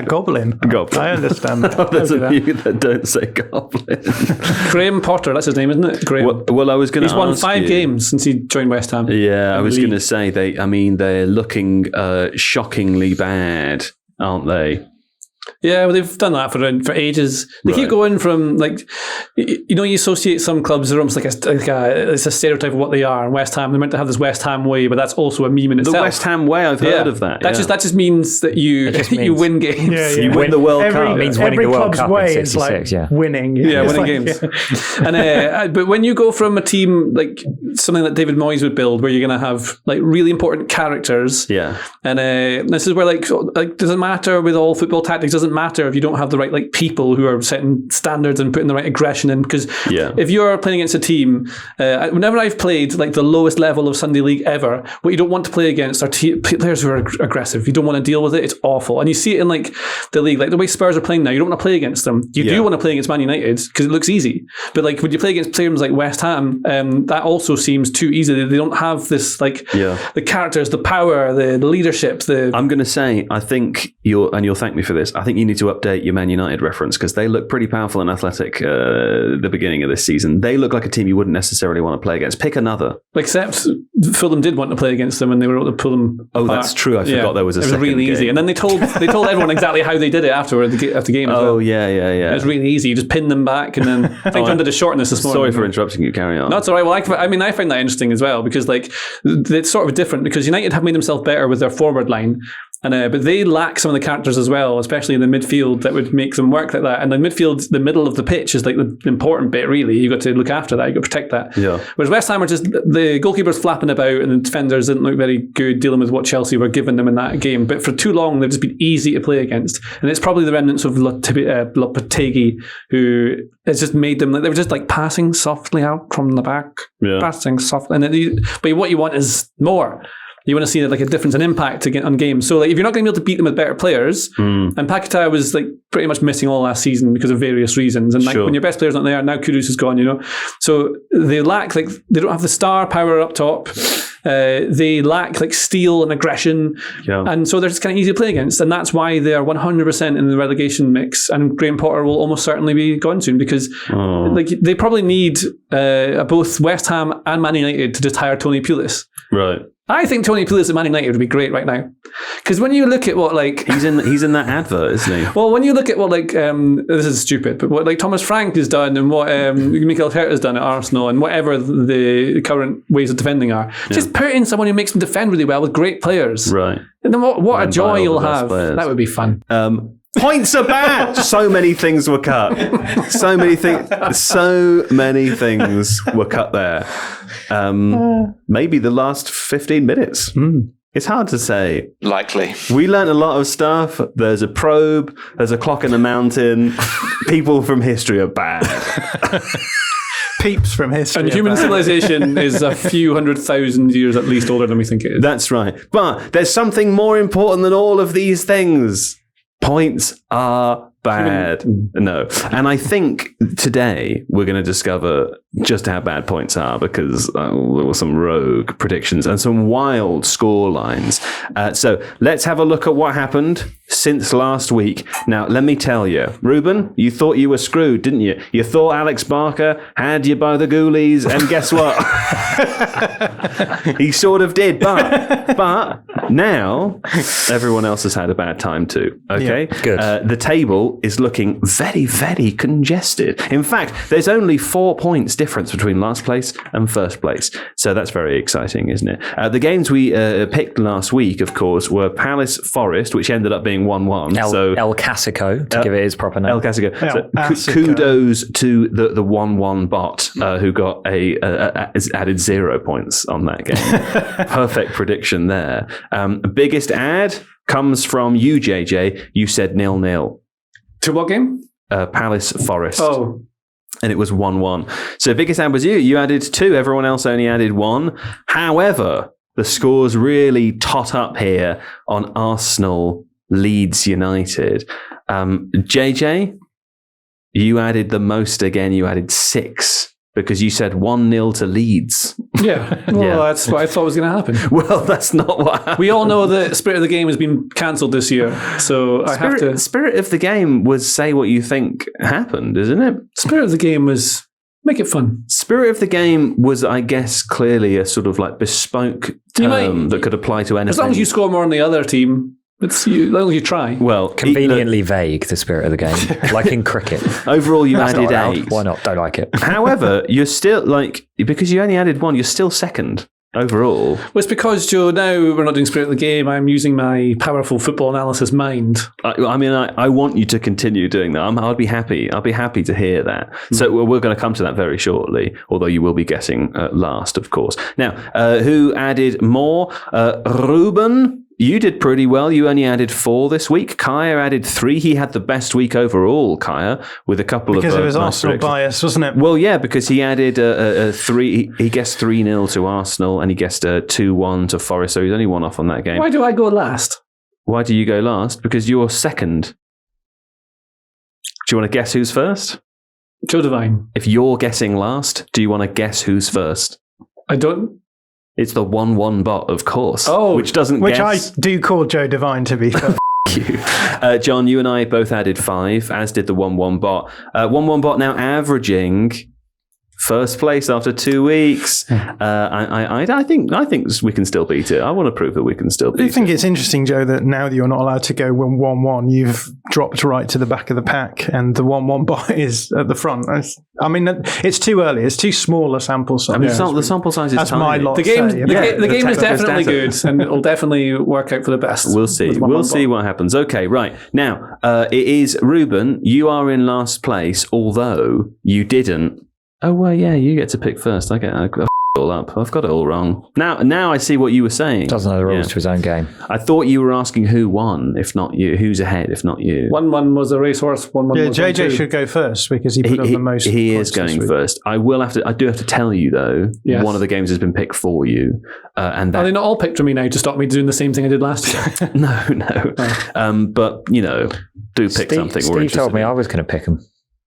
S3: Goblin. I understand that.
S1: There's a few that don't say goblin.
S2: Graham Potter, that's his name, isn't it? Graham.
S1: Well, I was going to
S2: He's won 5 games since he joined West Ham.
S1: Yeah, I was going to say they're looking shockingly bad, aren't they?
S2: Yeah, well, they've done that for ages. They keep going from you associate some clubs are almost like it's a stereotype of what they are. And West Ham, they're meant to have this West Ham way, but that's also a meme in itself.
S1: The West Ham way, I've heard of that.
S2: That just means that you win games.
S3: Yeah.
S1: You win the World Cup.
S5: It means winning the World Cup
S3: way
S5: in 66,
S3: winning.
S2: Yeah, winning games. And but when you go from a team like something that David Moyes would build, where you're going to have like really important characters, and this is where like doesn't matter with all football tactics. Doesn't matter if you don't have the right like people who are setting standards and putting the right aggression in, because if you're playing against a team, whenever I've played like the lowest level of Sunday League ever, what you don't want to play against are players who are aggressive. You don't want to deal with it. It's awful. And you see it in like the league, like the way Spurs are playing now. You don't want to play against them. You do want to play against Man United because it looks easy, but like when you play against teams like West Ham, that also seems too easy. They don't have this like the characters, the power, the leadership. I'm
S1: going to say, I think you'll thank me for this. I think you need to update your Man United reference because they look pretty powerful and athletic the beginning of this season. They look like a team you wouldn't necessarily want to play against. Pick another.
S2: Except Fulham did want to play against them and they were able to pull them apart.
S1: That's true. I forgot there was a second game. It was really
S2: easy. And then they told everyone exactly how they did it after the game as well.
S1: Yeah.
S2: It was really easy. You just pin them back and then I think John did a shortness this morning.
S1: Sorry for interrupting you. Carry on.
S2: No, it's all right. Well, I find that interesting as well because like it's sort of different because United have made themselves better with their forward line. But they lack some of the characters as well, especially in the midfield that would make them work like that. And the midfield, the middle of the pitch is like the important bit, really. You've got to look after that. You've got to protect that. Yeah. Whereas West Ham are just, the goalkeeper's flapping about and the defenders didn't look very good dealing with what Chelsea were giving them in that game. But for too long, they've just been easy to play against. And it's probably the remnants of Lopetegui who has just made them, they were just like passing softly out from the back. Yeah. Passing softly. But what you want is more. You want to see like a difference in impact on games. So like if you're not going to be able to beat them with better players, and Paquetá was like pretty much missing all last season because of various reasons. And like when your best player's not there, now Kudus is gone, So they lack they don't have the star power up top. They lack like steel and aggression, and so they're just kind of easy to play against, and that's why they are 100% in the relegation mix. And Graham Potter will almost certainly be gone soon because like they probably need both West Ham and Man United to just hire Tony Pulis
S1: Right.
S2: I think Tony Pulis at Man United would be great right now. Because when you look at what, like...
S1: He's in that advert, isn't he?
S2: Well, when you look at what, like... this is stupid, but what, like, Thomas Frank has done and what Mikel Arteta has done at Arsenal and whatever the current ways of defending are, just put in someone who makes them defend really well with great players.
S1: Right.
S2: And then what a joy you'll
S1: the best
S2: have.
S1: players.
S2: That would be fun.
S1: Points are bad. So many things were cut. So many things were cut there. Maybe the last 15 minutes. It's hard to say.
S4: Likely.
S1: We learned a lot of stuff. There's a probe. There's a clock in the mountain. People from history are bad.
S3: Peeps from history.
S2: And human civilization is a few 100,000 years at least older than we think it is.
S1: That's right. But there's something more important than all of these things. Points are bad. No. And I think today we're going to discover just how bad points are because there were some rogue predictions and some wild score lines. So let's have a look at what happened since last week. Now, let me tell you, Ruben, you thought you were screwed, didn't you? You thought Alex Barker had you by the ghoulies, and guess what? He sort of did, but now everyone else has had a bad time too. Okay?
S5: Yeah, good.
S1: The table is looking very, very congested. In fact, there's only 4 points difference between last place and first place. So that's very exciting, isn't it? The games we picked last week, of course, were Palace Forest, which ended up being 1-1.
S5: El Casico, to give it his proper name.
S1: El Casico. So kudos to the 1-1 bot who got added 0 points on that game. Perfect prediction there. Biggest ad comes from you, JJ. You said 0-0.
S2: To what game?
S1: Palace Forest.
S2: Oh.
S1: And it was 1-1. So biggest ad was you. You added 2. Everyone else only added 1. However, the scores really tot up here on Arsenal Leeds United. JJ, you added the most again. You added 6 because you said 1-0 to Leeds.
S2: Yeah. Well, that's what I thought was going to happen.
S1: Well, that's not what happened.
S2: We all know the Spirit of the Game has been cancelled this year. So I have to...
S1: Spirit of the Game was say what you think happened, isn't it?
S2: Spirit of the Game was... Make it fun.
S1: Spirit of the Game was, I guess, clearly a sort of like bespoke term that could apply to anything.
S2: As long as you score more than the other team, as long as you try.
S1: Well,
S5: conveniently vague, the spirit of the game, like in cricket.
S1: Overall, you added 8.
S5: Why not? Don't like it.
S1: However, you're still because you only added 1, you're still second overall.
S2: Well, it's because, Joe, now we're not doing Spirit of the Game. I'm using my powerful football analysis mind.
S1: I want you to continue doing that. I'll be happy. I'll be happy to hear that. So we're going to come to that very shortly, although you will be guessing last, of course. Now, who added more? Ruben. You did pretty well. You only added 4 this week. Kaya added 3. He had the best week overall, Kaya, with a couple
S3: because
S1: of...
S3: it was Arsenal bias, wasn't it?
S1: Well, yeah, because he added 3. He guessed 3-0 to Arsenal and he guessed 2-1 to Forest, so he's only 1 off on that game.
S2: Why do I go last?
S1: Why do you go last? Because you're second. Do you want to guess who's first?
S2: Joe Devine.
S1: If you're guessing last, do you want to guess who's first?
S2: I don't...
S1: It's the 1-1 bot, of course.
S2: Oh,
S1: which doesn't
S3: which
S1: guess.
S3: I do call Joe Devine, to be fair.
S1: You. John, you and I both added 5, as did the 1-1 bot. 1-1 bot now averaging first place after 2 weeks. I think we can still beat it. I want to prove that we can still beat it.
S3: I think it's interesting, Joe, that now that you're not allowed to go 1-1, you've dropped right to the back of the pack, and the 1-1 bot is at the front. I mean, it's too early. It's too small a sample size.
S1: I mean, the sample size is
S3: That's
S1: tiny.
S3: my lot.
S2: The game is
S1: technical
S2: definitely
S1: data.
S2: good, and it'll definitely work out for the best.
S1: We'll see. We'll see what happens. Okay, right. Now, it is Ruben. You are in last place, although you didn't. Oh, well, yeah, you get to pick first. I all up. I've got it all wrong. Now I see what you were saying.
S5: Doesn't know the rules to his own game.
S1: I thought you were asking who won, if not you. Who's ahead, if not you?
S2: 1-1 was a racehorse. 1-1 was
S3: JJ
S2: 1-2.
S3: should go first because he put on the most.
S1: He is going first. I do have to tell you though.
S2: Yes.
S1: One of the games has been picked for you, and
S2: Are they not all picked for me now to stop me doing the same thing I did last year?
S1: No.
S2: Oh.
S1: But do pick something.
S5: Steve told me I was going to pick him.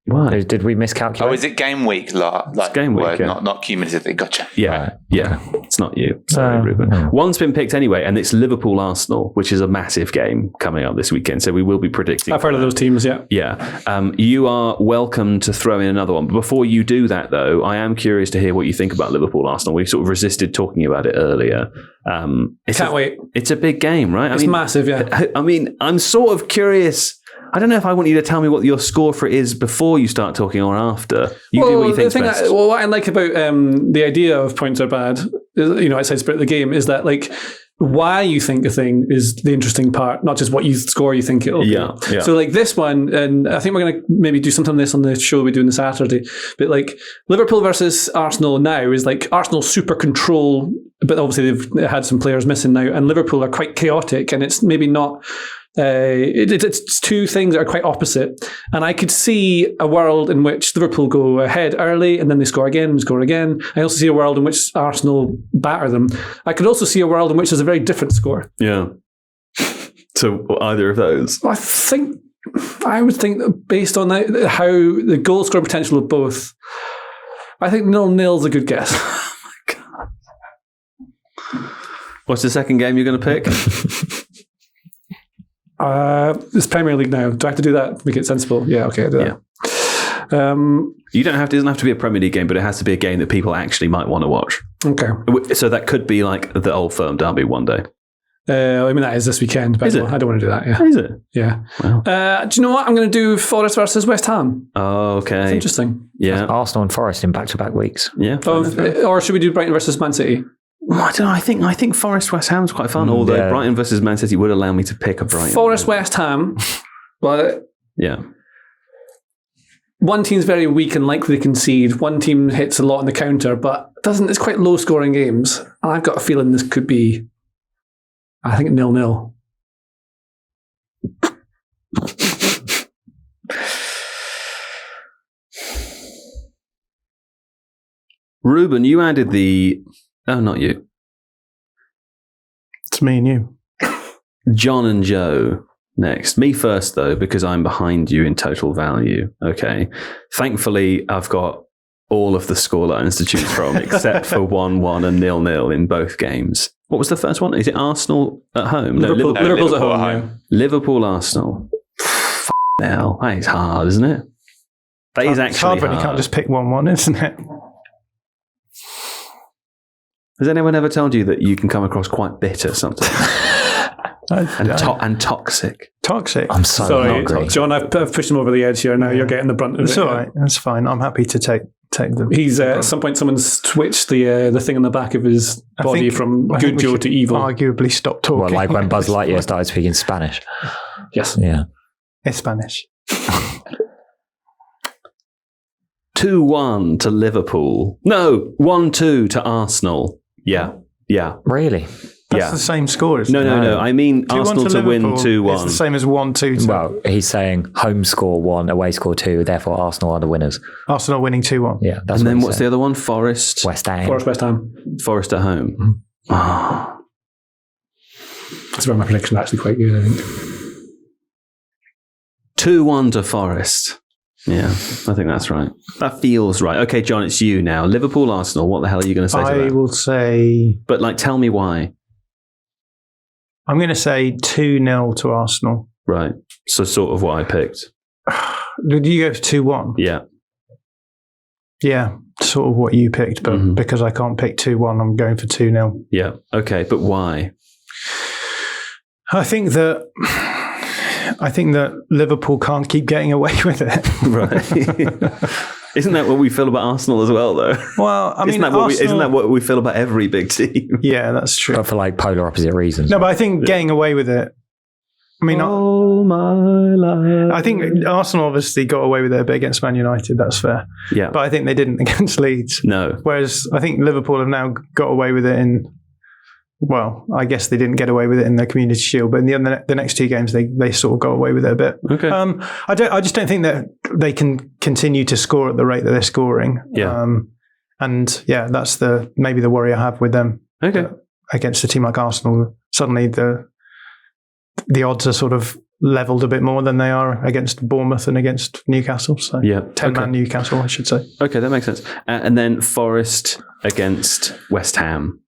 S1: Why?
S5: Did we miscalculate?
S4: Oh, is it game week? Like
S1: game week, yeah.
S4: not cumulatively. Gotcha.
S1: Yeah, yeah. It's not you. Sorry, Ruben. One's been picked anyway, and it's Liverpool-Arsenal, which is a massive game coming up this weekend. So we will be predicting.
S2: I've heard of those teams, yeah.
S1: Yeah. You are welcome to throw in another one. But before you do that, though, I am curious to hear what you think about Liverpool-Arsenal. We sort of resisted talking about it earlier.
S2: Can't wait.
S1: It's a big game, right?
S2: It's massive, yeah.
S1: I mean, I'm sort of curious. I don't know if I want you to tell me what your score for it is before you start talking or after. You do what you think's best.
S2: What I like about the idea of points are bad, outside spirit of the game, is that like why you think a thing is the interesting part, not just what you score you think it'll be.
S1: Yeah.
S2: So like this one, and I think we're going to maybe do something like this on the show we do on the Saturday, but like Liverpool versus Arsenal now is like Arsenal super control, but obviously they've had some players missing now, and Liverpool are quite chaotic, and it's maybe not... it's two things that are quite opposite, and I could see a world in which Liverpool go ahead early and then they score again and score again. I also see a world in which Arsenal batter them. I could also see a world in which there's a very different score.
S1: Yeah. So either of those?
S2: I would think that based on that, how the goal scoring potential of both, I think 0-0 is a good guess.
S1: Oh my God. What's the second game you're going to pick?
S2: It's Premier League now. Do I have to do that? Make it sensible? Yeah, okay, I'll do that.
S1: You don't have to. It doesn't have to be a Premier League game, but it has to be a game that people actually might want to watch.
S2: Okay.
S1: So that could be like the Old Firm derby one day.
S2: I mean, that is this weekend. But
S1: Is it?
S2: I don't want to do that. Yeah.
S1: Is it?
S2: Yeah.
S1: Wow.
S2: Do you know what? I'm going to do Forest versus West Ham.
S1: Oh, okay.
S2: It's interesting.
S1: Yeah.
S5: Arsenal and Forest in back-to-back weeks.
S1: Yeah.
S2: Or should we do Brighton versus Man City?
S1: I don't know. I think Forest West Ham's quite fun. Although Brighton versus Man City would allow me to pick a Brighton.
S2: Forest West Ham. Well,
S1: yeah.
S2: One team's very weak and likely to concede. One team hits a lot on the counter, but it's quite low scoring games. And I've got a feeling this could be, I think, 0-0.
S1: Ruben, you added the... Oh, not you.
S3: It's me and you.
S1: John and Joe next. Me first, though, because I'm behind you in total value. Okay. Thankfully, I've got all of the scorelines to choose from, except for 1-1 and 0-0 in both games. What was the first one? Is it Arsenal at home?
S2: Liverpool's at home. Yeah.
S1: Liverpool, Arsenal. Hell, that is hard, isn't it? That is actually
S3: it's hard when you can't just pick 1-1, isn't it?
S1: Has anyone ever told you that you can come across quite bitter sometimes? and toxic?
S3: Toxic?
S5: I'm so hungry.
S2: John, I've pushed him over the edge here now. You're getting the brunt of it.
S3: It's all right. That's fine. I'm happy to take the...
S2: He's, at some point, someone switched the thing on the back of his body from good Joe to evil.
S3: Arguably stop talking.
S5: Well, like when Buzz Lightyear started speaking Spanish.
S2: Yes.
S5: Yeah.
S3: It's Spanish.
S1: 2-1 to Liverpool. No, 1-2 to Arsenal. Yeah.
S5: Really?
S3: That's the same score, isn't it?
S1: No. I mean Arsenal to win 2-1.
S3: It's the same as 1-2.
S5: Well, he's saying home score 1, away score 2, therefore Arsenal are the winners.
S3: Arsenal winning 2-1.
S5: Yeah, that's
S1: and then what's the other one? Forest
S5: West Ham.
S1: Forest at home. Oh.
S2: That's where my prediction actually quite good, I think.
S1: 2-1 to Forest. Yeah, I think that's right. That feels right. Okay, John, it's you now. Liverpool, Arsenal. What the hell are you going to say to that?
S3: I will say...
S1: But tell me why.
S3: I'm going to say 2-0 to Arsenal.
S1: Right. So sort of what I picked.
S3: Did you go for 2-1?
S1: Yeah.
S3: Yeah, sort of what you picked, but because I can't pick 2-1, I'm going for 2-0.
S1: Yeah. Okay, but why?
S3: I think that Liverpool can't keep getting away with it.
S1: Right. Isn't that what we feel about Arsenal as well, though?
S3: Well, I mean,
S1: isn't that what we feel about every big team?
S3: Yeah, that's true.
S5: But for polar opposite reasons.
S3: No, but I think getting away with it. I mean,
S1: all my life.
S3: I think Arsenal obviously got away with it a bit against Man United. That's fair.
S1: Yeah,
S3: but I think they didn't against Leeds.
S1: No.
S3: Whereas I think Liverpool have now got away with it in. Well, I guess they didn't get away with it in the Community Shield, but in the next two games, they sort of got away with it a bit.
S1: Okay.
S3: I just don't think that they can continue to score at the rate that they're scoring.
S1: Yeah.
S3: And yeah, that's maybe the worry I have with them.
S1: Okay.
S3: Against a team like Arsenal, suddenly the odds are sort of levelled a bit more than they are against Bournemouth and against Newcastle. So 10-man Newcastle, I should say.
S1: Okay, that makes sense. And then Forest against West Ham.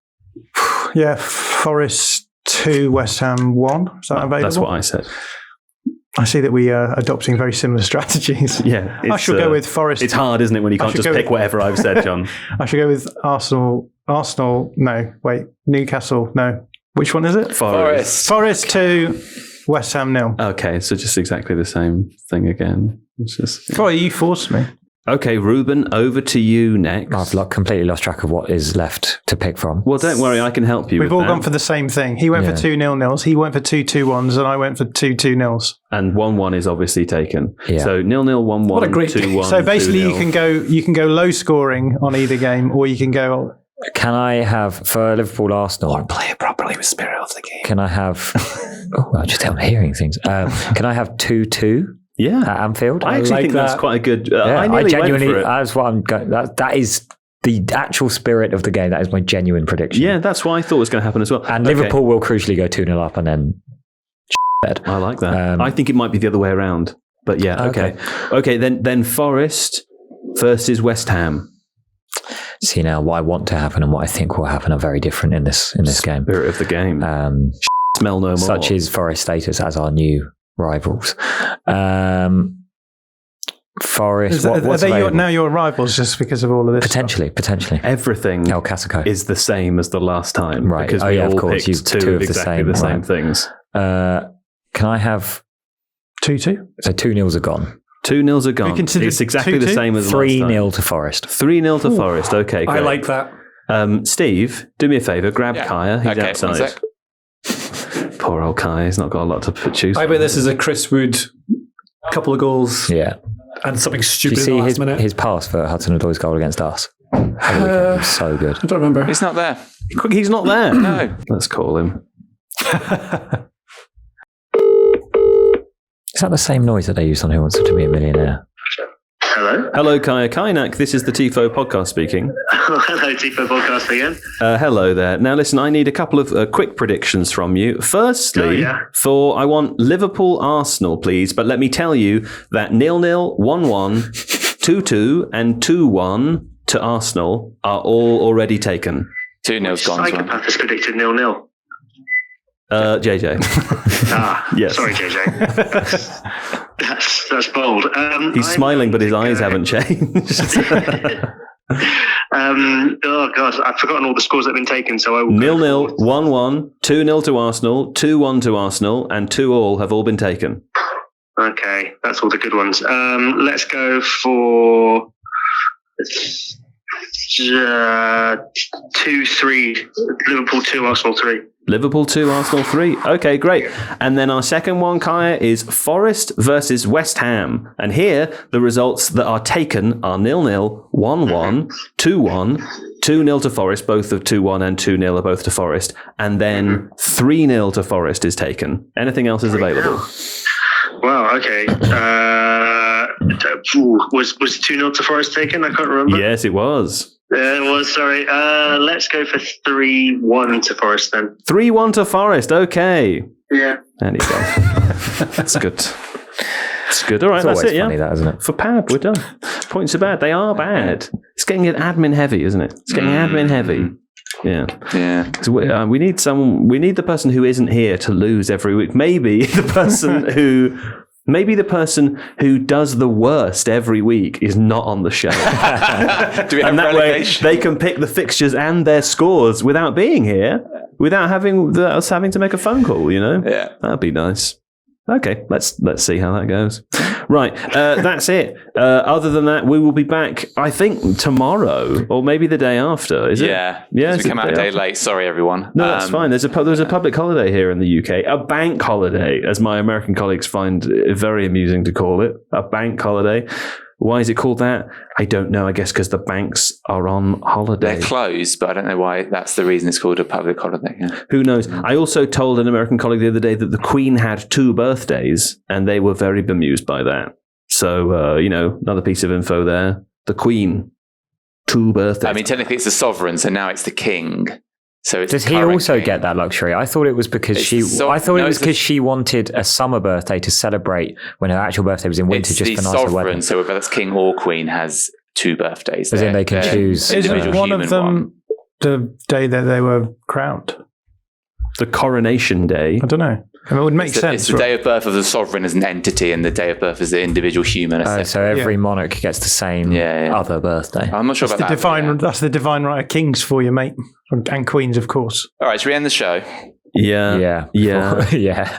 S3: Yeah, Forest 2, West Ham 1. Is that available?
S1: That's what I said.
S3: I see that we are adopting very similar strategies.
S1: Yeah.
S3: I shall go with Forest.
S1: It's hard, isn't it, when you can't just pick whatever I've said, John?
S3: I should go with Arsenal. No, wait. Newcastle, no. Which one is it? Forest 2, West Ham 0.
S1: Okay, so just exactly the same thing again. It's just...
S3: Oh, you forced me.
S1: Okay, Ruben, over to you next.
S5: I've completely lost track of what is left to pick from.
S1: Well, don't worry, I can help you.
S3: We've all gone for the same thing. He went for 2 0-0s. He went for 2 2-1s, and I went for 2 2-0s.
S1: And 1-1 is obviously taken.
S5: Yeah.
S1: So 0-0, 1-1,
S2: What a great
S1: 2-1.
S3: So basically,
S1: 2-0.
S3: you can go low scoring on either game, or you can go.
S5: Can I have, for Liverpool Arsenal,
S2: Play it properly with spirit of the game.
S5: can I have, I'm hearing things. Can I have 2-2
S1: Yeah.
S5: at Anfield?
S1: I actually think that's quite a good... I nearly went for it.
S5: That's what I'm going, that is the actual spirit of the game. That is my genuine prediction.
S1: Yeah, that's what I thought was going to happen as well.
S5: And Liverpool will crucially go 2-0 up and then bed.
S1: I like that. I think it might be the other way around. But yeah, okay. Okay, then Forest versus West Ham.
S5: See, now what I want to happen and what I think will happen are very different in this game.
S1: Spirit of the game. Smell no more.
S5: Such is Forest status as our new rivals. Forest.
S3: Are they now your rivals just because of all of this?
S5: Potentially.
S1: Everything
S5: El Clasico
S1: is the same as the last time.
S5: Right.
S1: Because we all
S5: of course.
S1: picked two of exactly the same things.
S5: Can I have
S3: 2-2?
S5: So 2-0s are gone.
S1: 2-0s are gone. It's exactly the same as last time.
S5: 3-0 to Forest.
S1: 3-0 to Forest. Okay, great.
S2: I like that.
S1: Steve, do me a favour. Grab Kaya. He's outside.
S4: 1 sec.
S1: Poor old Kaya. He's not got a lot to choose.
S2: I bet this is a Chris Wood couple of goals.
S5: Yeah.
S2: And something
S5: Do
S2: stupid
S5: you see
S2: in the last minute.
S5: his pass for Hudson-Odoi's goal against us? It was so good.
S2: I don't remember.
S4: He's not there.
S1: He's not there.
S4: No.
S1: Let's call him.
S5: Is that the same noise that they used on Who Wants to Be a Millionaire?
S6: Hello.
S1: Hello, Kaya Kainak. This is the Tifo podcast speaking.
S6: Hello, Tifo podcast again.
S1: Hello there. Now, listen, I need a couple of quick predictions from you. Firstly, I want Liverpool Arsenal, please. But let me tell you that 0-0, 1-1, 2-2, and 2-1 to Arsenal are all already taken.
S4: 2-0's gone as well.
S6: Psychopath has predicted 0-0.
S1: JJ. Yes.
S6: Sorry, JJ. That's bold.
S1: He's smiling, but his eyes haven't changed.
S6: Oh God, I've forgotten all the scores that have been taken. So I will
S1: 0-0, 1-1, 2-0 to Arsenal, 2-1 to Arsenal, and 2-2 have all been taken.
S6: Okay, that's all the good ones. Let's go for 2-3. Liverpool 2, Arsenal 3.
S1: Liverpool 2, Arsenal 3. Okay, great. And then our second one, Kaya, is Forest versus West Ham. And here, the results that are taken are 0-0, 1-1, 2-1, 2-0 to Forest, both of 2-1 and 2-0 are both to Forest. And then 3-0 to Forest is taken. Anything else is available?
S6: Wow, okay. Was 2-0 to Forest taken? I can't remember.
S1: Yes, it was.
S6: It was, sorry. Let's go for 3-1 to Forest then.
S1: 3-1 to Forest, okay.
S6: Yeah.
S1: There you go. That's good. It's good. All right,
S5: It's
S1: that's
S5: always
S1: it,
S5: funny, that, isn't it?
S1: For Pab, we're done. Points are bad. They are bad. It's getting admin heavy, isn't it? It's getting admin heavy. Yeah.
S4: Yeah.
S1: So we need the person who isn't here to lose every week. Maybe the person who does the worst every week is not on the show.
S4: Do we have
S1: and that
S4: relegation?
S1: way they can pick the fixtures and their scores without being here, without us having to make a phone call, you know?
S4: Yeah.
S1: That'd be nice. Okay, let's see how that goes. Right, that's it. Other than that, we will be back, I think, tomorrow or maybe the day after. Is it?
S4: Yeah.
S1: Yeah.
S4: We came out a day late. Sorry, everyone.
S1: No, that's fine. There's a public holiday here in the UK. A bank holiday, as my American colleagues find it very amusing to call it. A bank holiday. Why is it called that? I don't know. I guess because the banks are on holiday.
S4: They're closed, but I don't know why that's the reason it's called a public holiday. Yeah.
S1: Who knows? I also told an American colleague the other day that the Queen had 2 birthdays, and they were very bemused by that. So, another piece of info there. The Queen, 2 birthdays.
S4: I mean, technically it's the sovereign, so now it's the king. So it's
S5: does he
S4: current
S5: also
S4: king.
S5: get that luxury? I thought it was because she wanted a summer birthday to celebrate when her actual birthday was in winter,
S4: It's
S5: just
S4: the
S5: for nicer
S4: sovereign,
S5: weather.
S4: so whether that's king or queen has 2 birthdays.
S5: As in they can choose.
S3: Isn't one of them the day that they were crowned?
S1: The coronation day.
S3: I don't know. I mean, it would make sense.
S4: It's the day of birth of the sovereign as an entity, and the day of birth as the individual human.
S5: So every monarch gets the same other birthday.
S4: I'm not sure about that.
S3: That's the divine right of kings for you, mate. And queens, of course.
S4: All right, should we end the show?
S1: Yeah.
S5: Yeah.